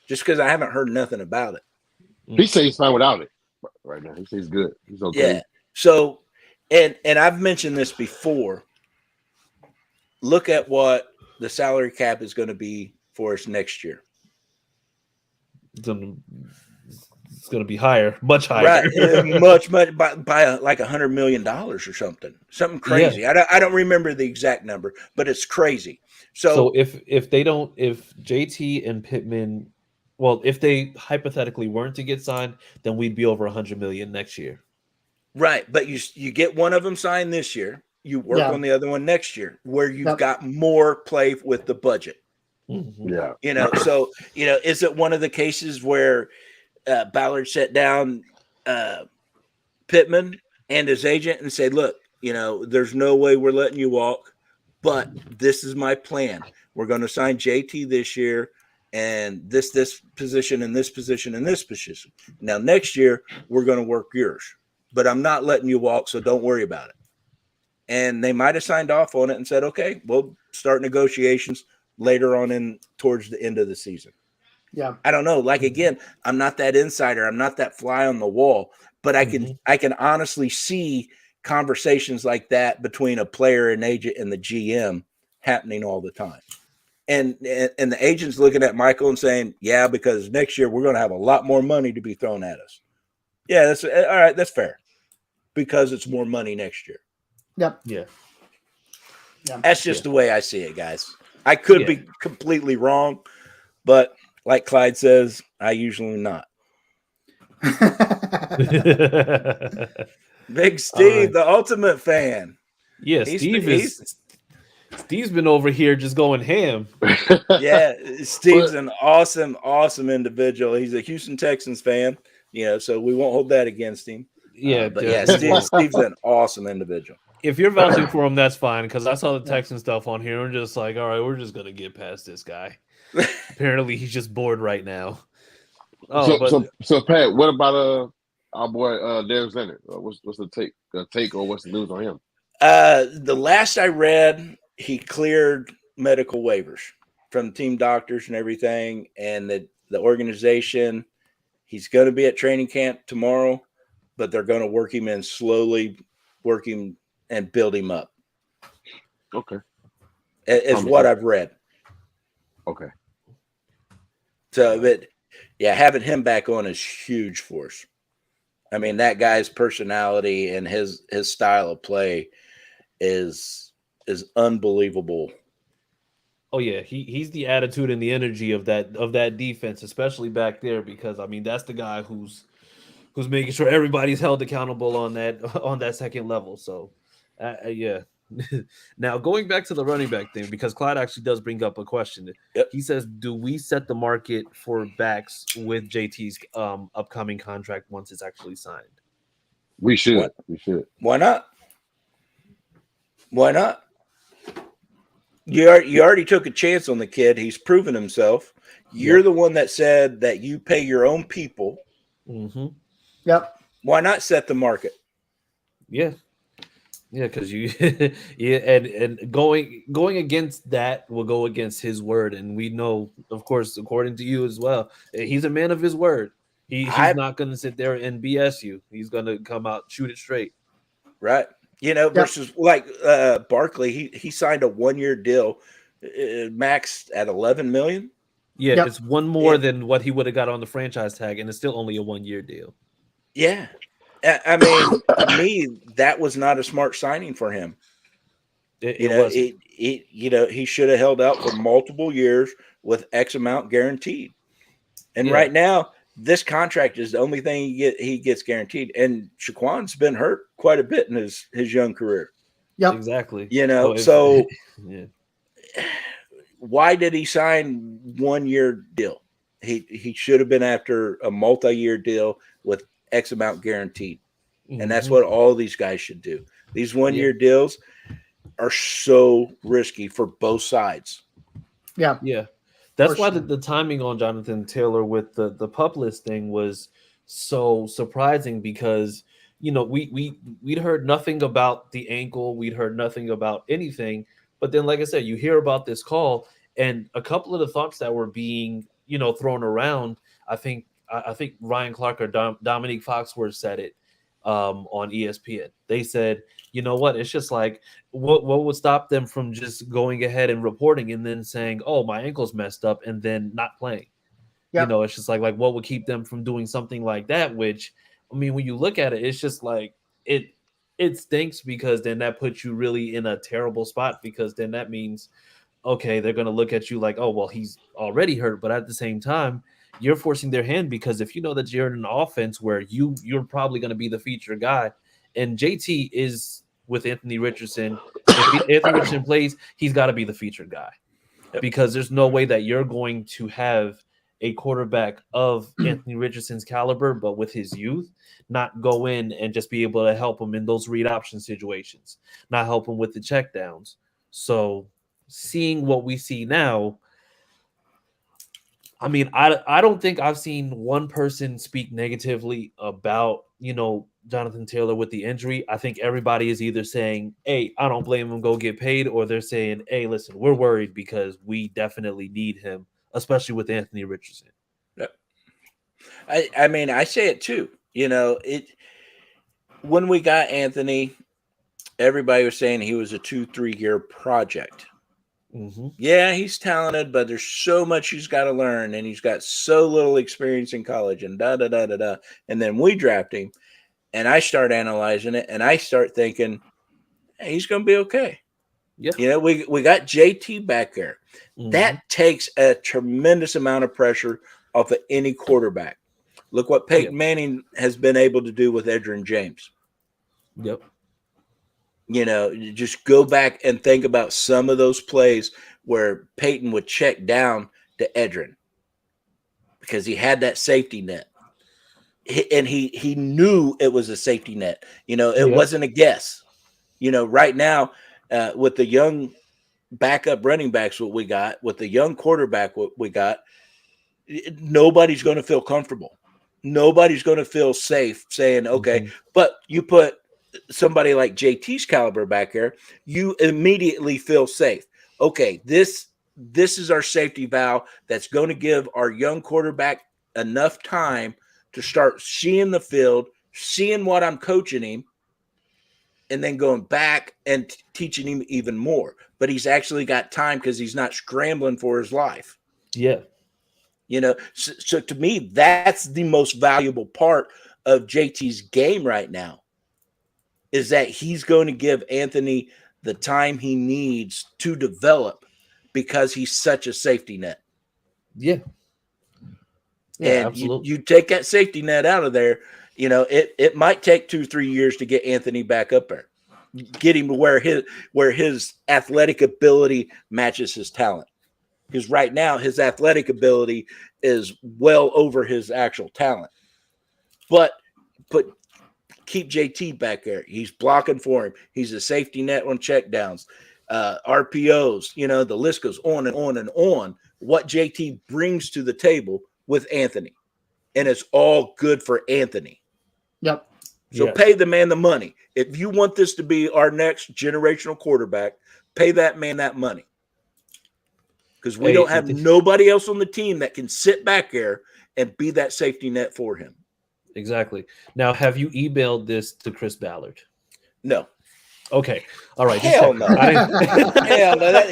just because I haven't heard nothing about it. He says he's fine without it right now. He says he's good. He's okay. Yeah. So, and I've mentioned this before. Look at what the salary cap is going to be for us next year. It's going to be higher, much higher, right? much by like $100 million or something crazy. Yeah. I don't remember the exact number, but it's crazy. So if JT and Pittman, well, if they hypothetically weren't to get signed, then we'd be over $100 million next year. Right, but you get one of them signed this year, you work on the other one next year, where you've got more play with the budget. Mm-hmm. Yeah, So is it one of the cases where Ballard sat down Pittman and his agent and said, look, there's no way we're letting you walk, but this is my plan. We're going to sign JT this year, and this position and this position and this position. Now, next year, we're going to work yours, but I'm not letting you walk, so don't worry about it. And they might have signed off on it and said, okay, we'll start negotiations later on towards the end of the season. Yeah. I don't know. Like, again, I'm not that insider. I'm not that fly on the wall, but I can honestly see conversations like that between a player and agent and the GM happening all the time. And the agent's looking at Michael and saying, yeah, because next year we're going to have a lot more money to be thrown at us. Yeah, that's all right. That's fair, because it's more money next year. Yep. Yeah. That's just the way I see it, guys. I could be completely wrong, but like Clyde says, I usually not. Big Steve, the ultimate fan. Yeah, Steve's been over here just going ham. Yeah, Steve's an awesome individual. He's a Houston Texans fan, so we won't hold that against him. Yeah, but Steve's an awesome individual. If you're vouching for him, that's fine, because I saw the Texan stuff on here. We're just like, all right, we're just gonna get past this guy. Apparently, he's just bored right now. So Pat, what about our boy Darius Leonard? What's the take, or what's the news on him? The last I read, he cleared medical waivers from team doctors and everything, and the organization. He's going to be at training camp tomorrow, but they're going to work him in slowly, work him and build him up. Okay, is what I've read. Okay. So, but having him back on is huge for us. I mean, that guy's personality and his style of play is unbelievable. Oh yeah, he's the attitude and the energy of that defense, especially back there, because I mean that's the guy who's making sure everybody's held accountable on that second level. So Now, going back to the running back thing, because Clyde actually does bring up a question. Yep. He says, do we set the market for backs with JT's upcoming contract once it's actually signed? We should. What? We should. Why not? Why not? You already took a chance on the kid. He's proven himself. You're the one that said that you pay your own people. Mm-hmm. Yep. Why not set the market? Yeah. Yeah, because you and going against that will go against his word. And we know, of course, according to you as well, he's a man of his word. He's not going to sit there and BS you. He's going to come out, shoot it straight. Right. Versus like Barkley, he signed a 1-year deal, maxed at $11 million. Yeah, it's one more than what he would have got on the franchise tag, and it's still only a 1-year deal. Yeah. I mean, to me, that was not a smart signing for him. He should have held out for multiple years with X amount guaranteed. And right now, this contract is the only thing he gets guaranteed. And Shaquan's been hurt quite a bit in his young career. Yep. Exactly. Why did he sign 1-year deal? He should have been after a multi-year deal with X amount guaranteed. Mm-hmm. And that's what all these guys should do. These 1-year deals are so risky for both sides. Yeah. Yeah. That's why the timing on Jonathan Taylor with the pup list thing was so surprising, because, we'd heard nothing about the ankle. We'd heard nothing about anything. But then, like I said, you hear about this call, and a couple of the thoughts that were being, thrown around, I think Ryan Clark or Dominique Foxworth said it on ESPN. They said, you know what? It's just like, what would stop them from just going ahead and reporting and then saying, oh, my ankle's messed up, and then not playing? Yep. It's just like what would keep them from doing something like that? Which, I mean, when you look at it, it's just like it stinks, because then that puts you really in a terrible spot, because then that means, okay, they're going to look at you like, oh, well, he's already hurt. But at the same time, you're forcing their hand, because if you know that you're in an offense where you're probably going to be the feature guy, and JT is with Anthony Richardson. If Anthony Richardson plays, he's got to be the featured guy, because there's no way that you're going to have a quarterback of Anthony Richardson's caliber, but with his youth, not go in and just be able to help him in those read option situations, not help him with the checkdowns. So seeing what we see now, I mean, I don't think I've seen one person speak negatively about, Jonathan Taylor with the injury. I think everybody is either saying, hey, I don't blame him, go get paid, or they're saying, hey, listen, we're worried because we definitely need him, especially with Anthony Richardson. Yep. I mean, I say it too. When we got Anthony, everybody was saying he was a 2-3 year project. Mm-hmm. Yeah, he's talented, but there's so much he's got to learn, and he's got so little experience in college, and da-da-da-da-da. And then we draft him, and I start analyzing it, and I start thinking, hey, he's going to be okay. Yeah. We got JT back there. Mm-hmm. That takes a tremendous amount of pressure off of any quarterback. Look what Peyton Manning has been able to do with Edgerrin James. Yep. Just go back and think about some of those plays where Peyton would check down to Edgerrin because he had that safety net. And he knew it was a safety net. It wasn't a guess. Right now, with the young backup running backs, what we got, with the young quarterback, what we got, nobody's going to feel comfortable. Nobody's going to feel safe saying, okay, but you put somebody like JT's caliber back there, you immediately feel safe. Okay, this is our safety valve that's going to give our young quarterback enough time to start seeing the field, seeing what I'm coaching him, and then going back and teaching him even more. But he's actually got time because he's not scrambling for his life. Yeah. So to me, that's the most valuable part of JT's game right now, is that he's going to give Anthony the time he needs to develop because he's such a safety net. Yeah. And absolutely. You take that safety net out of there, it might take 2-3 years to get Anthony back up there. get him to where his athletic ability matches his talent. Because right now his athletic ability is well over his actual talent. But keep JT back there. He's blocking for him. He's a safety net on checkdowns, RPOs. The list goes on and on and on. What JT brings to the table with Anthony, and it's all good for Anthony. Yep. So pay the man the money. If you want this to be our next generational quarterback, pay that man that money. Because we don't have nobody else on the team that can sit back there and be that safety net for him. Exactly. Now, have you emailed this to Chris Ballard? No. Okay. All right. Hell no. Hell no.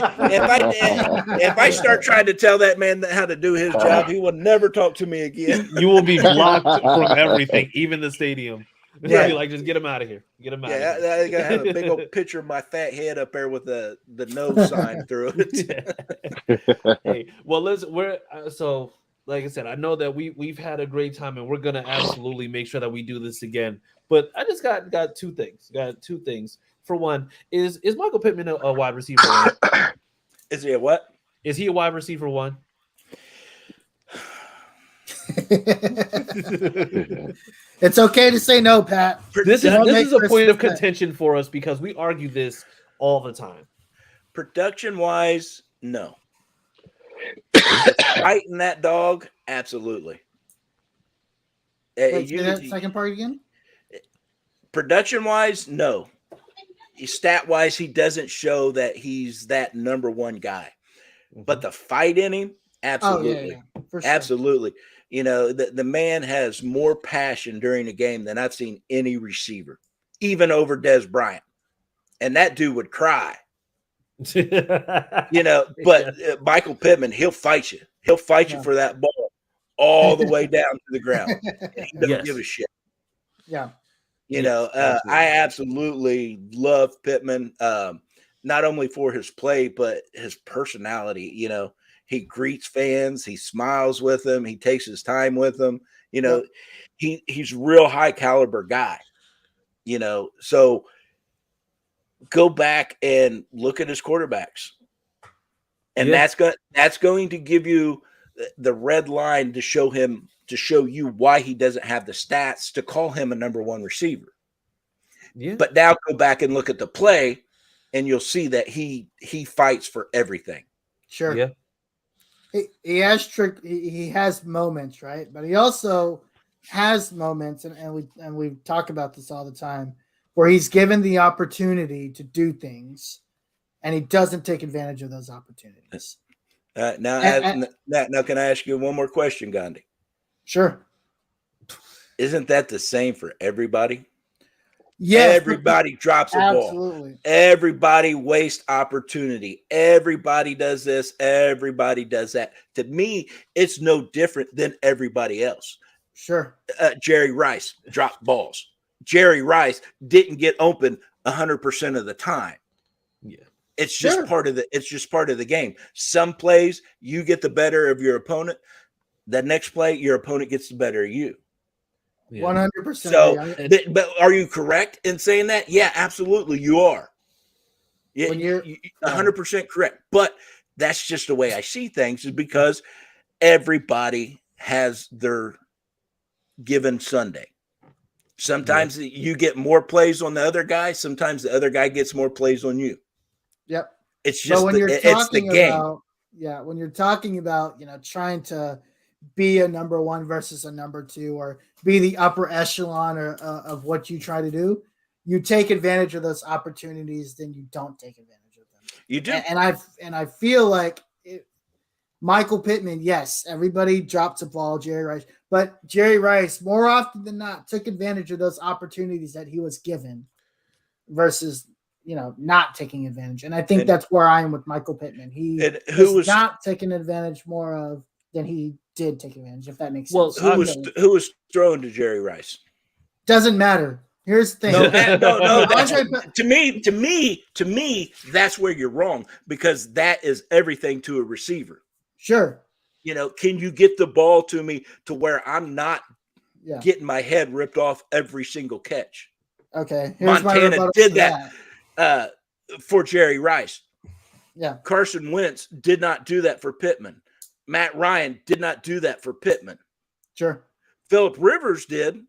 If I start trying to tell that man how to do his job, he will never talk to me again. You will be blocked from everything, even the stadium. Yeah. Be like, just get him out of here. Get him out of here. I gotta have a big old picture of my fat head up there with the no sign through it. Hey, well, so like I said, I know that we've had a great time and we're gonna absolutely make sure that we do this again. But I just got two things. For one, is Michael Pittman a wide receiver one? Is he a what? Is he a wide receiver one? It's okay to say no, Pat. This is a point of contention for us because we argue this all the time. Production-wise, no. Fighting that dog, absolutely. Wait, say that second part again? Production-wise, no. Stat-wise, he doesn't show that he's that number one guy. But the fight in him, absolutely. Oh, for sure. Absolutely. The man has more passion during a game than I've seen any receiver, even over Des Bryant. And that dude would cry. But Michael Pittman, he'll fight you. He'll fight you for that ball all the way down to the ground. And he doesn't give a shit. Yeah. I absolutely love Pittman, not only for his play, but his personality. He greets fans, he smiles with them, he takes his time with them. He's a real high caliber guy. So go back and look at his quarterbacks. And that's going to give you the red line to show you why he doesn't have the stats to call him a number one receiver. Yeah. But now go back and look at the play and you'll see that he fights for everything. Sure. Yeah. He has moments, right? But he also has moments, and we talk about this all the time, where he's given the opportunity to do things, and he doesn't take advantage of those opportunities. Now, can I ask you one more question, Gandhi? Sure. Isn't that the same for everybody? Yes, everybody drops a ball. Everybody wastes opportunity. Everybody does this. Everybody does that. To me, it's no different than everybody else. Sure. Jerry Rice dropped balls. Jerry Rice didn't get open 100% of the time. Yeah. It's just part of the game. Some plays you get the better of your opponent. The next play, your opponent gets the better of you. 100%. So, but are you correct in saying that? Yeah, absolutely, you are. Yeah, you're 100% correct. But that's just the way I see things, is because everybody has their given Sunday. Sometimes you get more plays on the other guy. Sometimes the other guy gets more plays on you. Yep. It's just it's the game. When you're talking about trying to be a number one versus a number two, or be the upper echelon of what you try to do, you take advantage of those opportunities, then you don't take advantage of them. You do. And I feel like Michael Pittman, yes, everybody drops a ball, Jerry Rice, but Jerry Rice more often than not took advantage of those opportunities that he was given versus not taking advantage. And I think that's where I am with Michael Pittman. He was not taking advantage more of than he did take advantage, if that makes sense. Well, who was thrown to Jerry Rice? Doesn't matter. Here's the thing. No. To me, that's where you're wrong, because that is everything to a receiver. Sure. Can you get the ball to me to where I'm not getting my head ripped off every single catch? Okay. Montana did that. for Jerry Rice. Yeah. Carson Wentz did not do that for Pittman. Matt Ryan did not do that for Pittman. Sure. Phillip Rivers did.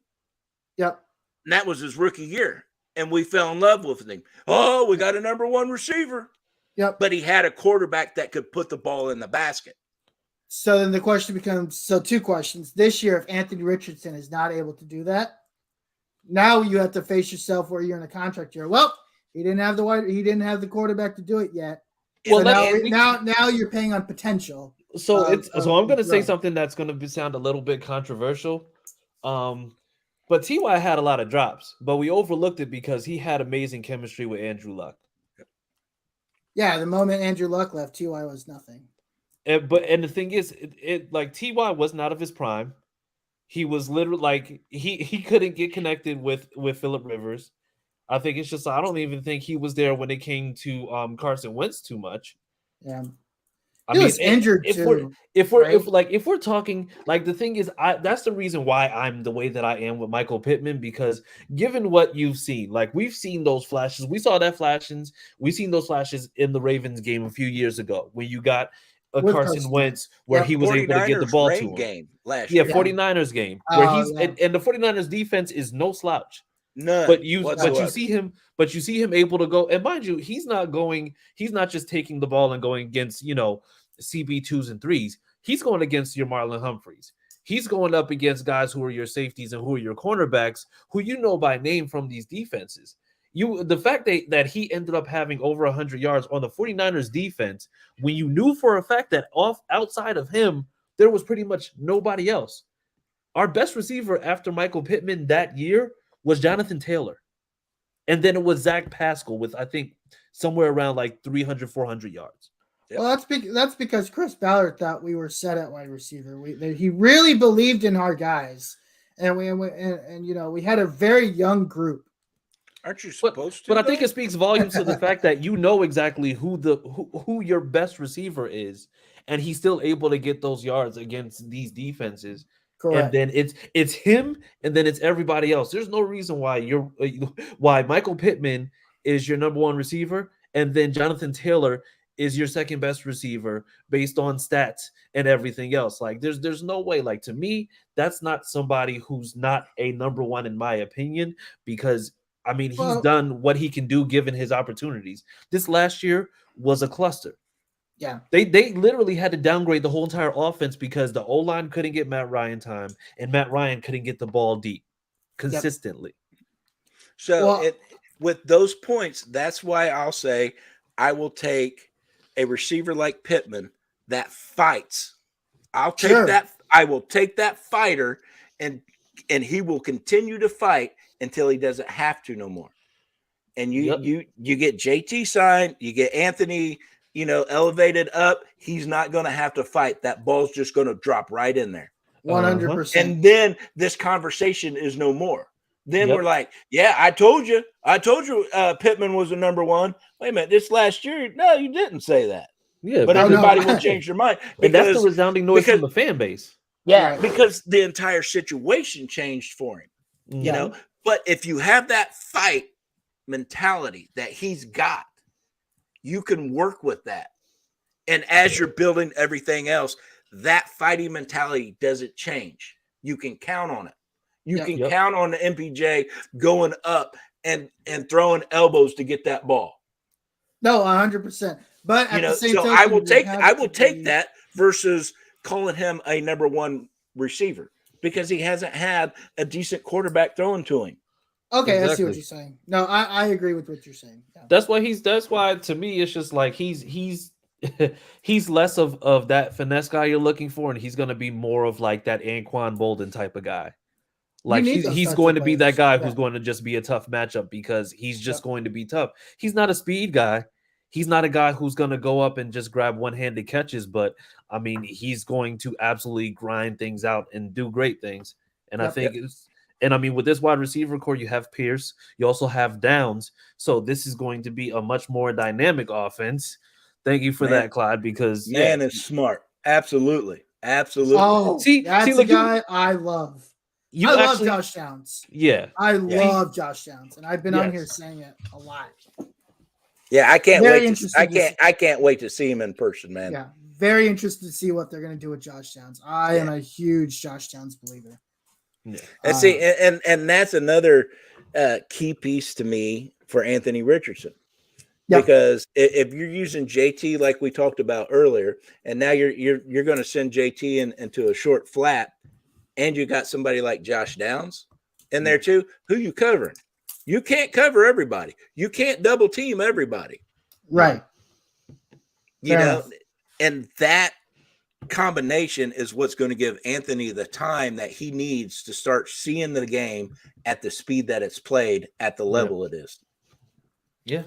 Yep. And that was his rookie year. And we fell in love with him. Oh, we got a number one receiver. Yep. But he had a quarterback that could put the ball in the basket. So then the question becomes, two questions. This year, if Anthony Richardson is not able to do that, now you have to face yourself where you're in a contract year. Well, he didn't have the quarterback to do it yet. Well, so now you're paying on potential. So I'm going to say something that's going to sound a little bit controversial. But T.Y. had a lot of drops, but we overlooked it because he had amazing chemistry with Andrew Luck. Yeah, the moment Andrew Luck left, T.Y. was nothing. And the thing is, like T.Y. wasn't out of his prime. He was literally like he couldn't get connected with Phillip Rivers. I think it's just I don't even think he was there when it came to Carson Wentz too much. Yeah. He was injured too. If we're talking, like, the thing is, that's the reason why I'm the way that I am with Michael Pittman, because given what you've seen, like, we've seen those flashes. We saw that flashes. We've seen those flashes in the Ravens game a few years ago when you got a Carson Wentz where he was able to get the ball to him. Game last year. 49ers game where and the 49ers defense is no slouch. None. But you see him able to go, and mind you, he's not just taking the ball and going against, CB2s and 3s. He's going against your Marlon Humphreys. He's going up against guys who are your safeties and who are your cornerbacks, who you know by name from these defenses. The fact that he ended up having over 100 yards on the 49ers defense, when you knew for a fact that outside of him, there was pretty much nobody else. Our best receiver after Michael Pittman that year was Jonathan Taylor. And then it was Zach Pascal with, I think, somewhere around like 300, 400 yards. Yep. Well, that's because Chris Ballard thought we were set at wide receiver. He really believed in our guys. And we had a very young group. Aren't you supposed to? But I think it speaks volumes to the fact that you know exactly who your best receiver is, and he's still able to get those yards against these defenses. Correct. And then it's him, and then it's everybody else. There's no reason why Michael Pittman is your number one receiver, and then Jonathan Taylor is your second best receiver based on stats and everything else. Like there's no way. Like, to me, that's not somebody who's not a number one in my opinion, because I mean, he's done what he can do given his opportunities. This last year was a cluster. Yeah. They literally had to downgrade the whole entire offense because the O-line couldn't get Matt Ryan time and Matt Ryan couldn't get the ball deep consistently. Yep. So with those points, that's why I'll say I will take a receiver like Pittman that fights. I will take that fighter, and he will continue to fight until he doesn't have to no more. And you get JT signed, you get Anthony, elevated up. He's not going to have to fight. That ball's just going to drop right in there. 100%. And then this conversation is no more. Then we're like, yeah, I told you Pittman was the number one. Wait a minute, this last year, no, you didn't say that. Yeah, but everybody will change their mind. And that's the resounding noise from the fan base. Yeah, because the entire situation changed for him. But if you have that fight mentality that he's got, you can work with that. And as you're building everything else, that fighting mentality doesn't change. You can count on it. You can count on the MPJ going up and throwing elbows to get that ball. No, 100%. But at the same time, I will take that versus calling him a number one receiver because he hasn't had a decent quarterback throwing to him. Okay, exactly. I see what you're saying. No, I agree with what you're saying. Yeah. That's why to me it's just like he's less of that finesse guy you're looking for, and he's going to be more of like that Anquan Bolden type of guy. Like he's going to be that guy who's going to just be a tough matchup because he's just going to be tough. He's not a speed guy. He's not a guy who's going to go up and just grab one-handed catches, but I mean, he's going to absolutely grind things out and do great things. And I think with this wide receiver core, you have Pierce, you also have Downs. So this is going to be a much more dynamic offense. Thank you for that, Clyde, because man is smart. Absolutely. Oh, that's a guy I love. I love Josh Downs. Yeah. I love Josh Downs, and I've been on here saying it a lot. Yeah, I can't Very wait. interested I can't wait to see him in person, man. Yeah, very interested to see what they're going to do with Josh Downs. I am a huge Josh Downs believer. Yeah. And see, and that's another key piece to me for Anthony Richardson. Yep. Because if you're using JT like we talked about earlier, and now you're going to send JT into a short flat, and you got somebody like Josh Downs in there too, who you covering? You can't cover everybody. You can't double team everybody. Right. You know, and that combination is what's going to give Anthony the time that he needs to start seeing the game at the speed that it's played at the level it is. Yeah,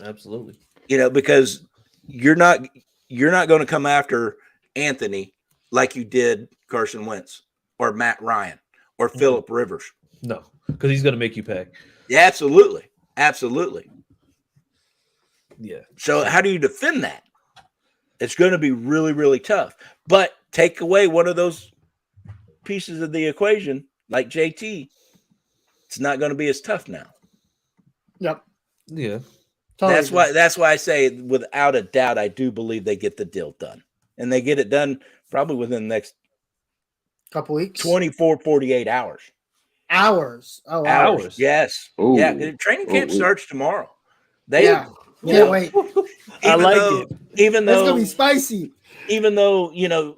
absolutely. You know, because you're not going to come after Anthony like you did Carson Wentz or Matt Ryan or Phillip Rivers. No, because he's going to make you pay. Yeah, absolutely. Absolutely. Yeah. So how do you defend that? It's going to be really, really tough. But take away one of those pieces of the equation, like JT, it's not going to be as tough now. Yep. Yeah. Totally That's why I say, without a doubt, I do believe they get the deal done. And they get it done probably within the next couple weeks. 24, 48 hours. Hours. Oh, hours. Yes. Ooh. Yeah. Training camp starts tomorrow. Can't wait. I like it. Even It's though gonna be spicy. Even though, you know,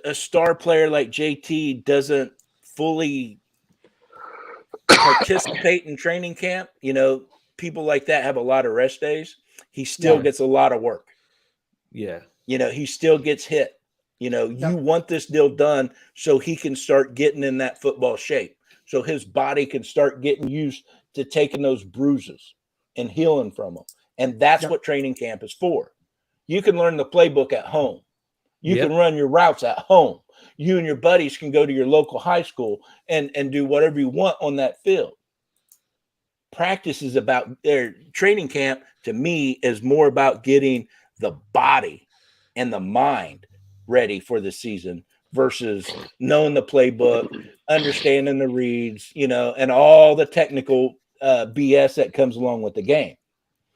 a star player like JT doesn't fully participate in training camp, you know, people like that have a lot of rest days. He still gets a lot of work. Yeah. You know, he still gets hit. You know, you want this deal done so he can start getting in that football shape, so his body can start getting used to taking those bruises and healing from them. And that's what training camp is for. You can learn the playbook at home. You can run your routes at home. You and your buddies can go to your local high school and do whatever you want on that field. Practice is about their training camp, to me, is more about getting the body and the mind ready for the season versus knowing the playbook, understanding the reads, you know, and all the technical BS that comes along with the game.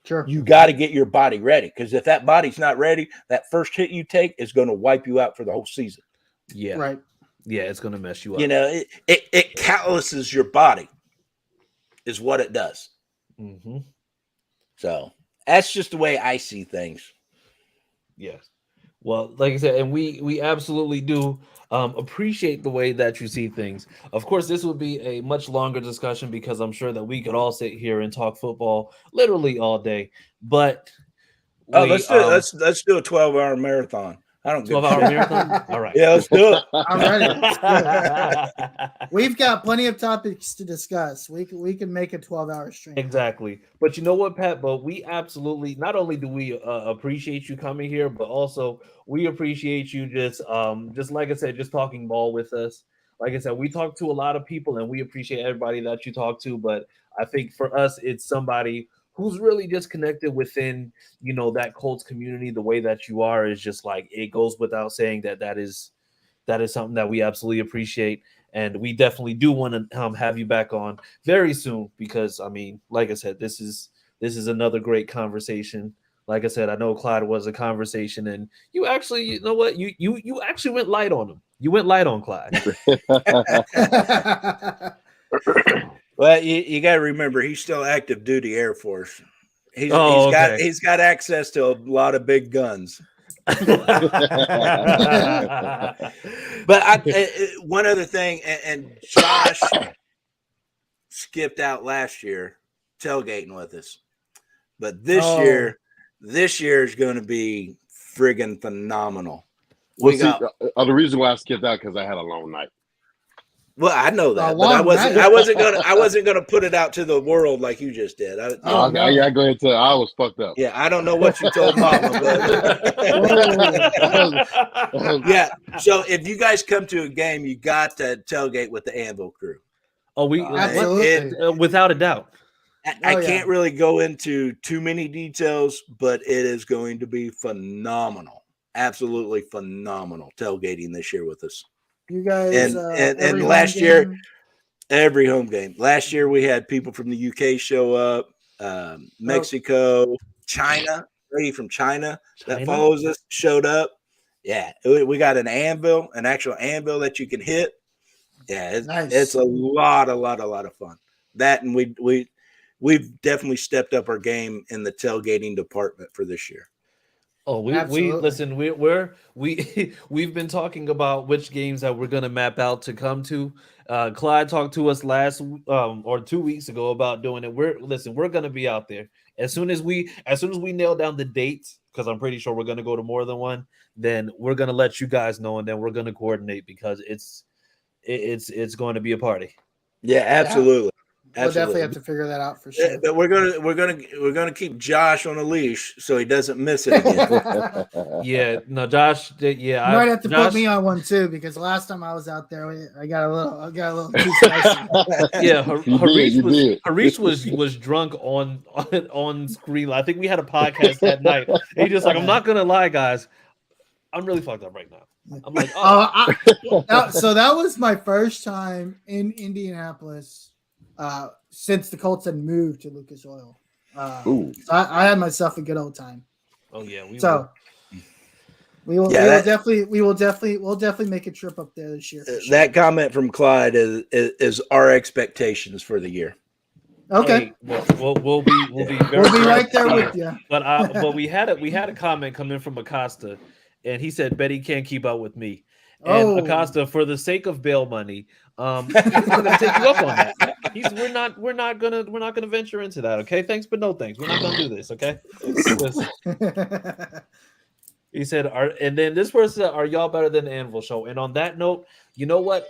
Sure. You got to get your body ready, because if that body's not ready, that first hit you take is going to wipe you out for the whole season. Yeah. Right. Yeah, it's going to mess you up. You know, it calluses your body is what it does. Mm-hmm. So that's just the way I see things. Yes. Well, like I said, and we absolutely do appreciate the way that you see things. Of course, this would be a much longer discussion, because I'm sure that we could all sit here and talk football literally all day. But let's do a 12-hour marathon. I don't 12-hour marathon. All right. Yeah, let's do it. I'm ready. We've got plenty of topics to discuss. We can make a 12-hour stream. Exactly. But you know what, Pat? But we absolutely, not only do we appreciate you coming here, but also we appreciate you just like I said, just talking ball with us. Like I said, we talk to a lot of people, and we appreciate everybody that you talk to. But I think for us, it's somebody who's really just connected within, you know, that Colts community. The way that you are is just like, it goes without saying that is something that we absolutely appreciate. And we definitely do want to have you back on very soon, because, I mean, like I said, this is another great conversation. Like I said, I know Clyde was a conversation, and you actually, you know what, you actually went light on him. You went light on Clyde. Well, you got to remember, he's still active duty Air Force. He's got access to a lot of big guns. But one other thing, and Josh skipped out last year tailgating with us, but this year is going to be friggin' phenomenal. The reason why I skipped out, because I had a long night. Well, I know that, but I wasn't gonna put it out to the world like you just did. I go ahead and tell. I was fucked up. Yeah, I don't know what you told Mama, but yeah. So if you guys come to a game, you got to tailgate with the Anvil crew. Oh, without a doubt. I can't really go into too many details, but it is going to be phenomenal, absolutely phenomenal tailgating this year with us. You guys, and last year, every home game. Last year we had people from the UK show up. Mexico, China, lady from China that follows us showed up. Yeah, we got an actual anvil that you can hit. Yeah, it's a lot of fun. That, and we've definitely stepped up our game in the tailgating department for this year. Oh, we listen. We've been talking about which games that we're gonna map out to come to. Clyde talked to us last or 2 weeks ago about doing it. We're gonna be out there as soon as we nail down the dates, because I'm pretty sure we're gonna go to more than one. Then we're gonna let you guys know, and then we're gonna coordinate, because it's going to be a party. Yeah, absolutely. We'll definitely have to figure that out for sure. But we're gonna keep Josh on a leash so he doesn't miss it again. Yeah, no, Josh. Yeah, you might have to put me on one too, because last time I was out there, I got a little too spicy. Yeah, Harish was drunk on screen. I think we had a podcast that night. He just like, I'm not gonna lie, guys, I'm really fucked up right now. I'm like, so that was my first time in Indianapolis since the Colts had moved to Lucas Oil. So I had myself a good old time. Oh yeah, we'll definitely make a trip up there this year. That comment from Clyde is our expectations for the year. Okay, we'll be right there with you. But we had a comment come in from Acosta, and he said Betty can't keep up with me. And Acosta, for the sake of bail money, he's gonna take you up on that. We're not gonna venture into that. Okay, thanks, but no thanks. We're not gonna do this. Okay. He said, and then this person said, "Are y'all better than the Anvil Show?" And on that note, you know what?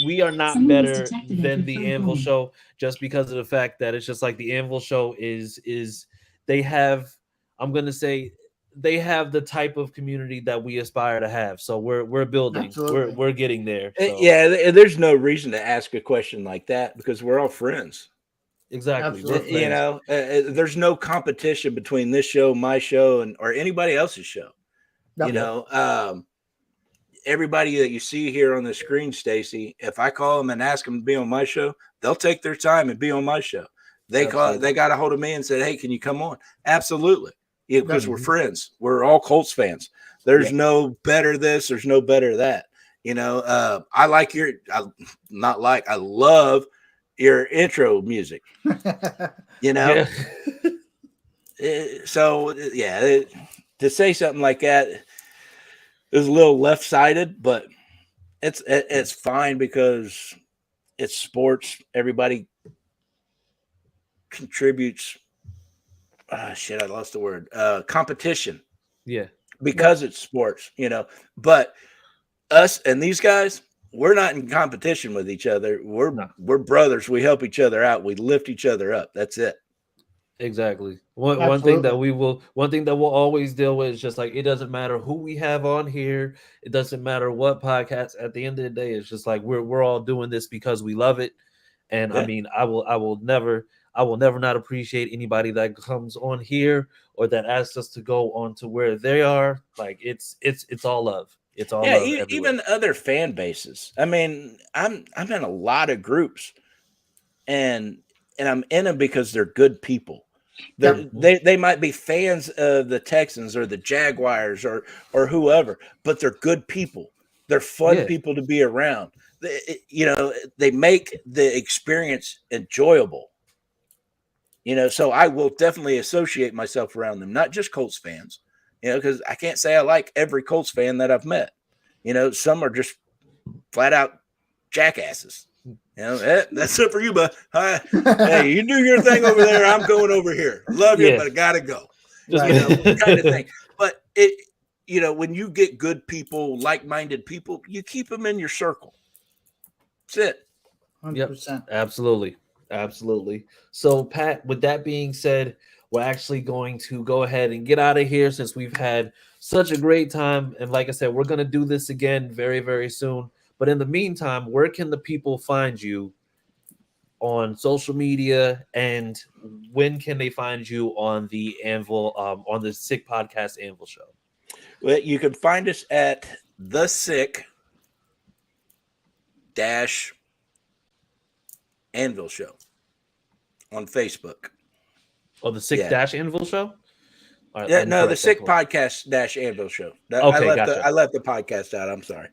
We are not better than the Anvil Show, just because of the fact that it's just like the Anvil Show is they have. I'm gonna say, they have the type of community that we aspire to have. So we're building. Absolutely. We're getting there. So. Yeah, there's no reason to ask a question like that, because we're all friends. Exactly. You know, there's no competition between this show, my show, or anybody else's show. You know, everybody that you see here on the screen, Stacy, if I call them and ask them to be on my show, they'll take their time and be on my show. They got a hold of me and said, "Hey, can you come on?" Absolutely. Yeah, because we're friends. We're all Colts fans. There's no better this. There's no better that. You know, I love your intro music. You know, to say something like that is a little left-sided, but it's fine, because it's sports. Everybody contributes. I lost the word. Competition. Yeah. Because it's sports, you know. But us and these guys, we're not in competition with each other. We're brothers. We help each other out. We lift each other up. That's it. Exactly. One thing that we'll always deal with is just like, it doesn't matter who we have on here. It doesn't matter what podcast. At the end of the day, it's just like we're all doing this because we love it. And I mean, I will never not appreciate anybody that comes on here or that asks us to go on to where they are. Like it's all love. It's all love. Even other fan bases. I mean, I'm in a lot of groups, and I'm in them because they're good people. They might be fans of the Texans or the Jaguars or whoever, but they're good people. They're fun people to be around. They make the experience enjoyable. You know, so I will definitely associate myself around them, not just Colts fans, you know, because I can't say I like every Colts fan that I've met. You know, some are just flat out jackasses. You know, that's it for you, bud. Hey, you do your thing over there. I'm going over here. Love you, but I gotta go. Kind of thing. But when you get good people, like-minded people, you keep them in your circle. That's it. 100%. Yep, absolutely. So, Pat, with that being said, we're actually going to go ahead and get out of here, since we've had such a great time. And like I said, we're going to do this again very, very soon. But in the meantime, where can the people find you on social media, and when can they find you on the Anvil, on the Sick Podcast Anvil Show? Well, you can find us at the Sick Anvil Show on Facebook. Oh, the Sick Anvil Show. Right, yeah, no, the Sick Podcast Anvil Show. Okay, I left the podcast out. I'm sorry.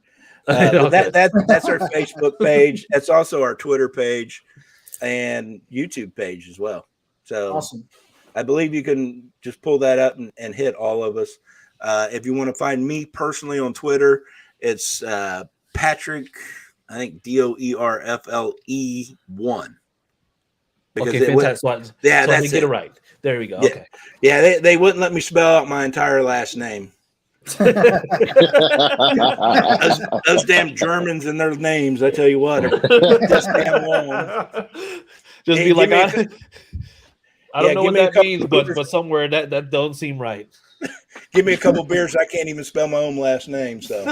But that's our Facebook page. That's also our Twitter page and YouTube page as well. So awesome. I believe you can just pull that up and hit all of us. If you want to find me personally on Twitter, it's Patrick, I think Doerfle1. Okay, fantastic. That's let me get it right. There we go. Yeah. Okay. Yeah, they wouldn't let me spell out my entire last name. those damn Germans and their names, I tell you what, just damn long. Just be like, I don't know what that means, but somewhere that don't seem right. Give me a couple beers. I can't even spell my own last name. So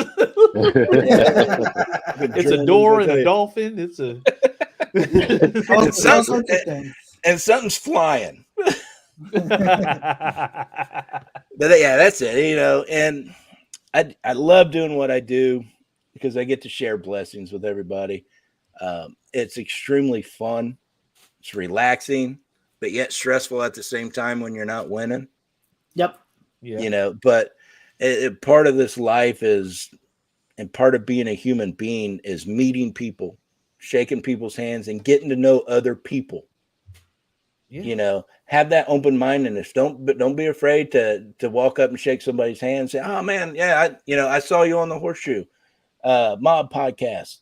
it's a door and a dolphin. It's a and something's flying. But yeah, that's it. And I love doing what I do because I get to share blessings with everybody. It's extremely fun. It's relaxing, but yet stressful at the same time when you're not winning. Yep. Yeah. But part of this life is, and part of being a human being is meeting people, shaking people's hands, and getting to know other people. Yeah. Have that open-mindedness. Don't be afraid to walk up and shake somebody's hand and say, "Oh man, yeah, I saw you on the HorseShoe Mob Podcast.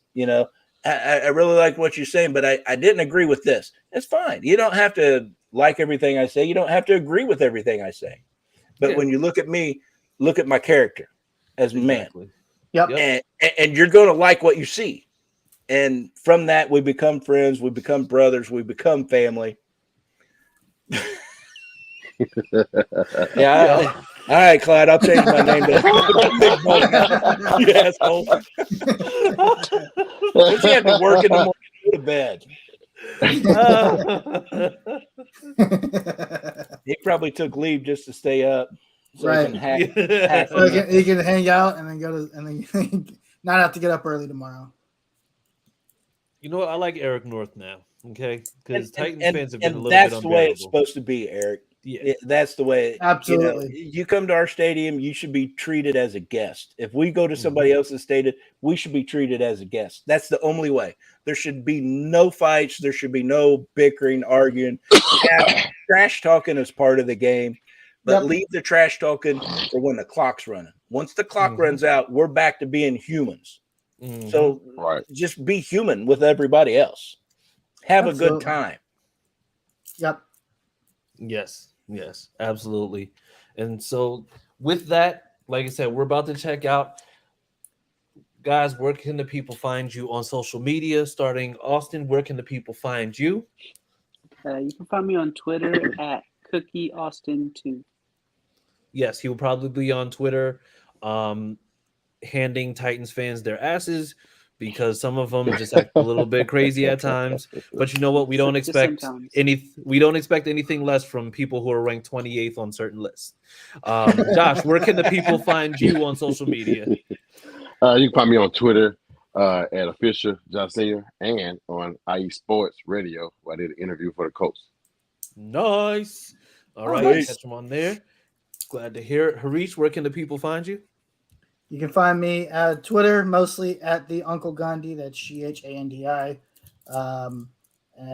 I really like what you're saying, but I didn't agree with this." It's fine. You don't have to like everything I say. You don't have to agree with everything I say. But when you look at me, look at my character as a man. Yep. And you're going to like what you see. And from that, we become friends. We become brothers. We become family. Yeah. All right, Clyde, I'll change my name to Big Bug now. You asshole. Does he have to work in the morning to go to bed? He probably took leave just to stay up. So right. He can hack so he can hang out and then not have to get up early tomorrow. You know what? I like Eric North now. Okay, because Titans fans have been a little bit that's unbearable. The way it's supposed to be, Eric. Yeah, that's the way. Absolutely. You come to our stadium, you should be treated as a guest. If we go to somebody else's stadium, we should be treated as a guest. That's the only way. There should be no fights. There should be no bickering, arguing. Trash talking is part of the game, but leave the trash talking for when the clock's running. Once the clock runs out, we're back to being humans. So just be human with everybody else. Have a good time. Yep. Yes, absolutely. And so with that, like I said, we're about to check out. Guys, where can the people find you on social media? Starting Austin, where can the people find you? You can find me on Twitter at CookieAustin2. Yes, he will probably be on Twitter handing Titans fans their asses, because some of them just act a little bit crazy at times. But you know what? We don't expect anything less from people who are ranked 28th on certain lists. Josh, where can the people find you on social media? You can find me on Twitter at official Josh Senior and on IE Sports Radio, where I did an interview for the coach. Nice. All right, catch them on there. Glad to hear it. Harish, where can the people find you? You can find me at Twitter, mostly at the Uncle Gandhi. That's GHANDI, and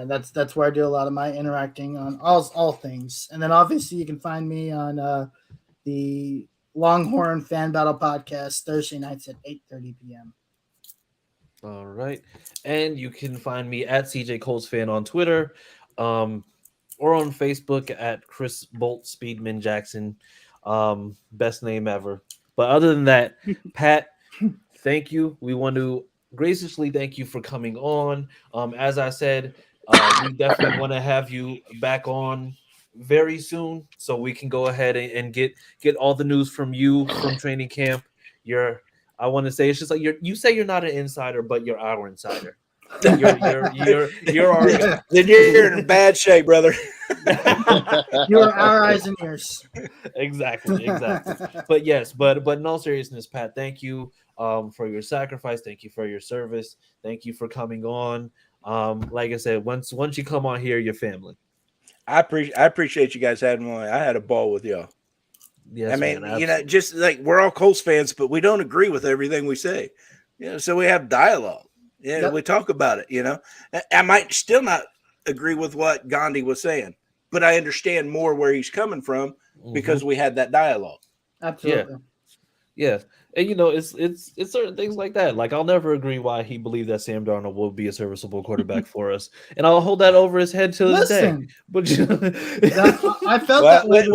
that's where I do a lot of my interacting on all things. And then obviously you can find me on the Longhorn Fan Battle Podcast Thursday nights at 8:30 p.m. All right, and you can find me at CJ Colts Fan on Twitter, or on Facebook at Chris Bolt Speedman Jackson. Best name ever. But other than that, Pat, thank you. We want to graciously thank you for coming on. As I said, we definitely want to have you back on very soon so we can go ahead and get all the news from you from training camp. I want to say it's just like you say you're not an insider, but you're our insider. You're our then you're in bad shape, brother. You're our eyes and ears. Exactly. But yes, but in all seriousness, Pat, thank you for your sacrifice. Thank you for your service. Thank you for coming on. Like I said, once you come on here, you're family. I appreciate you guys having me on. I had a ball with y'all. Yes, I mean, man, just like we're all Colts fans, but we don't agree with everything we say. So we have dialogue. Yep. We talk about it. I might still not agree with what Gandhi was saying, but I understand more where he's coming from because we had that dialogue. Absolutely. Yeah. And it's certain things like that. Like, I'll never agree why he believed that Sam Darnold will be a serviceable quarterback for us, and I'll hold that over his head till this day. But I felt that way.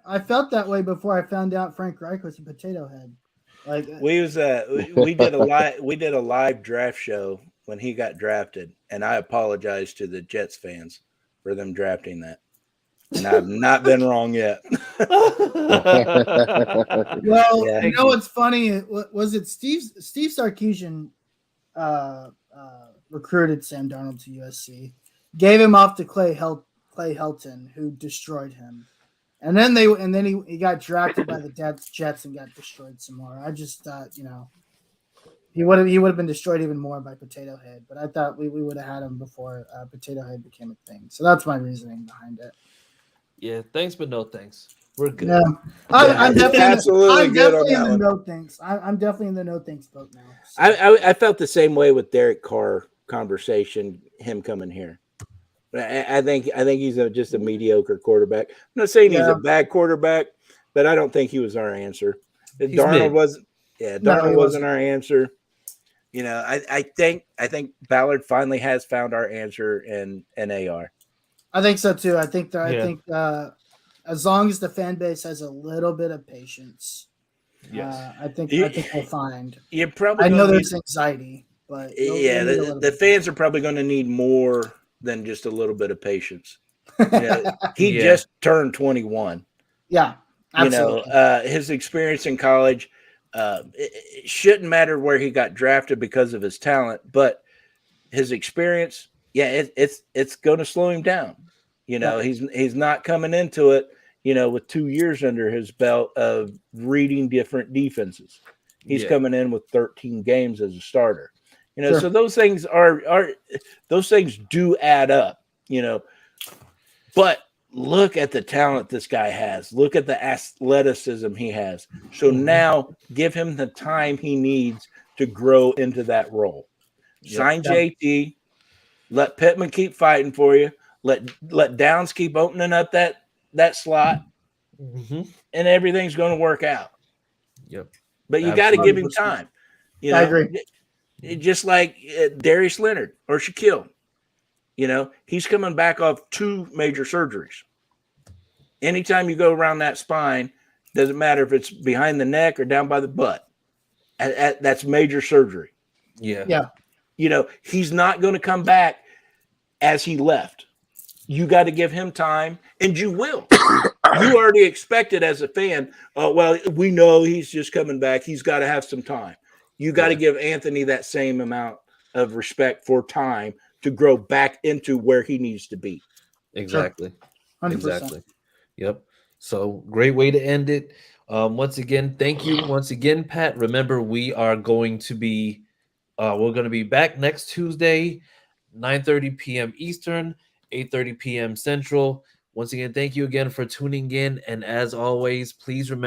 I felt that way before I found out Frank Reich was a potato head. Like we did a live draft show when he got drafted, and I apologize to the Jets fans for them drafting that. And I've not been wrong yet. Well, you know what's funny? Was it Steve Sarkisian recruited Sam Darnold to USC, gave him off to Clay Helton, who destroyed him, and then he got drafted by the Jets and got destroyed some more. I just thought, he would have been destroyed even more by Potato Head, but I thought we would have had him before Potato Head became a thing. So that's my reasoning behind it. Yeah, thanks, but no thanks. We're good. Yeah, I'm definitely absolutely good on that in the one. no thanks. I'm definitely in the no thanks boat now. So. I felt the same way with Derek Carr conversation. Him coming here, I think he's just a mediocre quarterback. I'm not saying he's a bad quarterback, but I don't think he was our answer. Darnold wasn't. Yeah, Darnold wasn't our answer. I think Ballard finally has found our answer in AR. I think so too. I think as long as the fan base has a little bit of patience, I think we'll find. You're probably. I know there's anxiety, but the fans are probably going to need more than just a little bit of patience. He just turned 21. Yeah, absolutely. His experience in college, it shouldn't matter where he got drafted because of his talent, but his experience. Yeah, it's going to slow him down. He's not coming into it, with 2 years under his belt of reading different defenses. He's coming in with 13 games as a starter. Sure. So those things those things do add up. But look at the talent this guy has. Look at the athleticism he has. So now give him the time he needs to grow into that role. Sign JT. Let Pittman keep fighting for you. Let Downs keep opening up that slot, and everything's going to work out. Yep. But you got to give him time. I agree. Just like Darius Leonard or Shaquille. He's coming back off 2 major surgeries. Anytime you go around that spine, doesn't matter if it's behind the neck or down by the butt. That's major surgery. Yeah. He's not going to come back as he left. You got to give him time, and you will. You already expect it as a fan. Oh, well, we know he's just coming back. He's got to have some time. You got to give Anthony that same amount of respect for time to grow back into where he needs to be. Exactly. 100%. Exactly. Yep. So great way to end it. Once again, thank you once again, Pat. Remember, we are going to be we're going to be back next Tuesday, 9:30 p.m. Eastern, 8:30 p.m. Central. Once again, thank you again for tuning in. And as always, please remember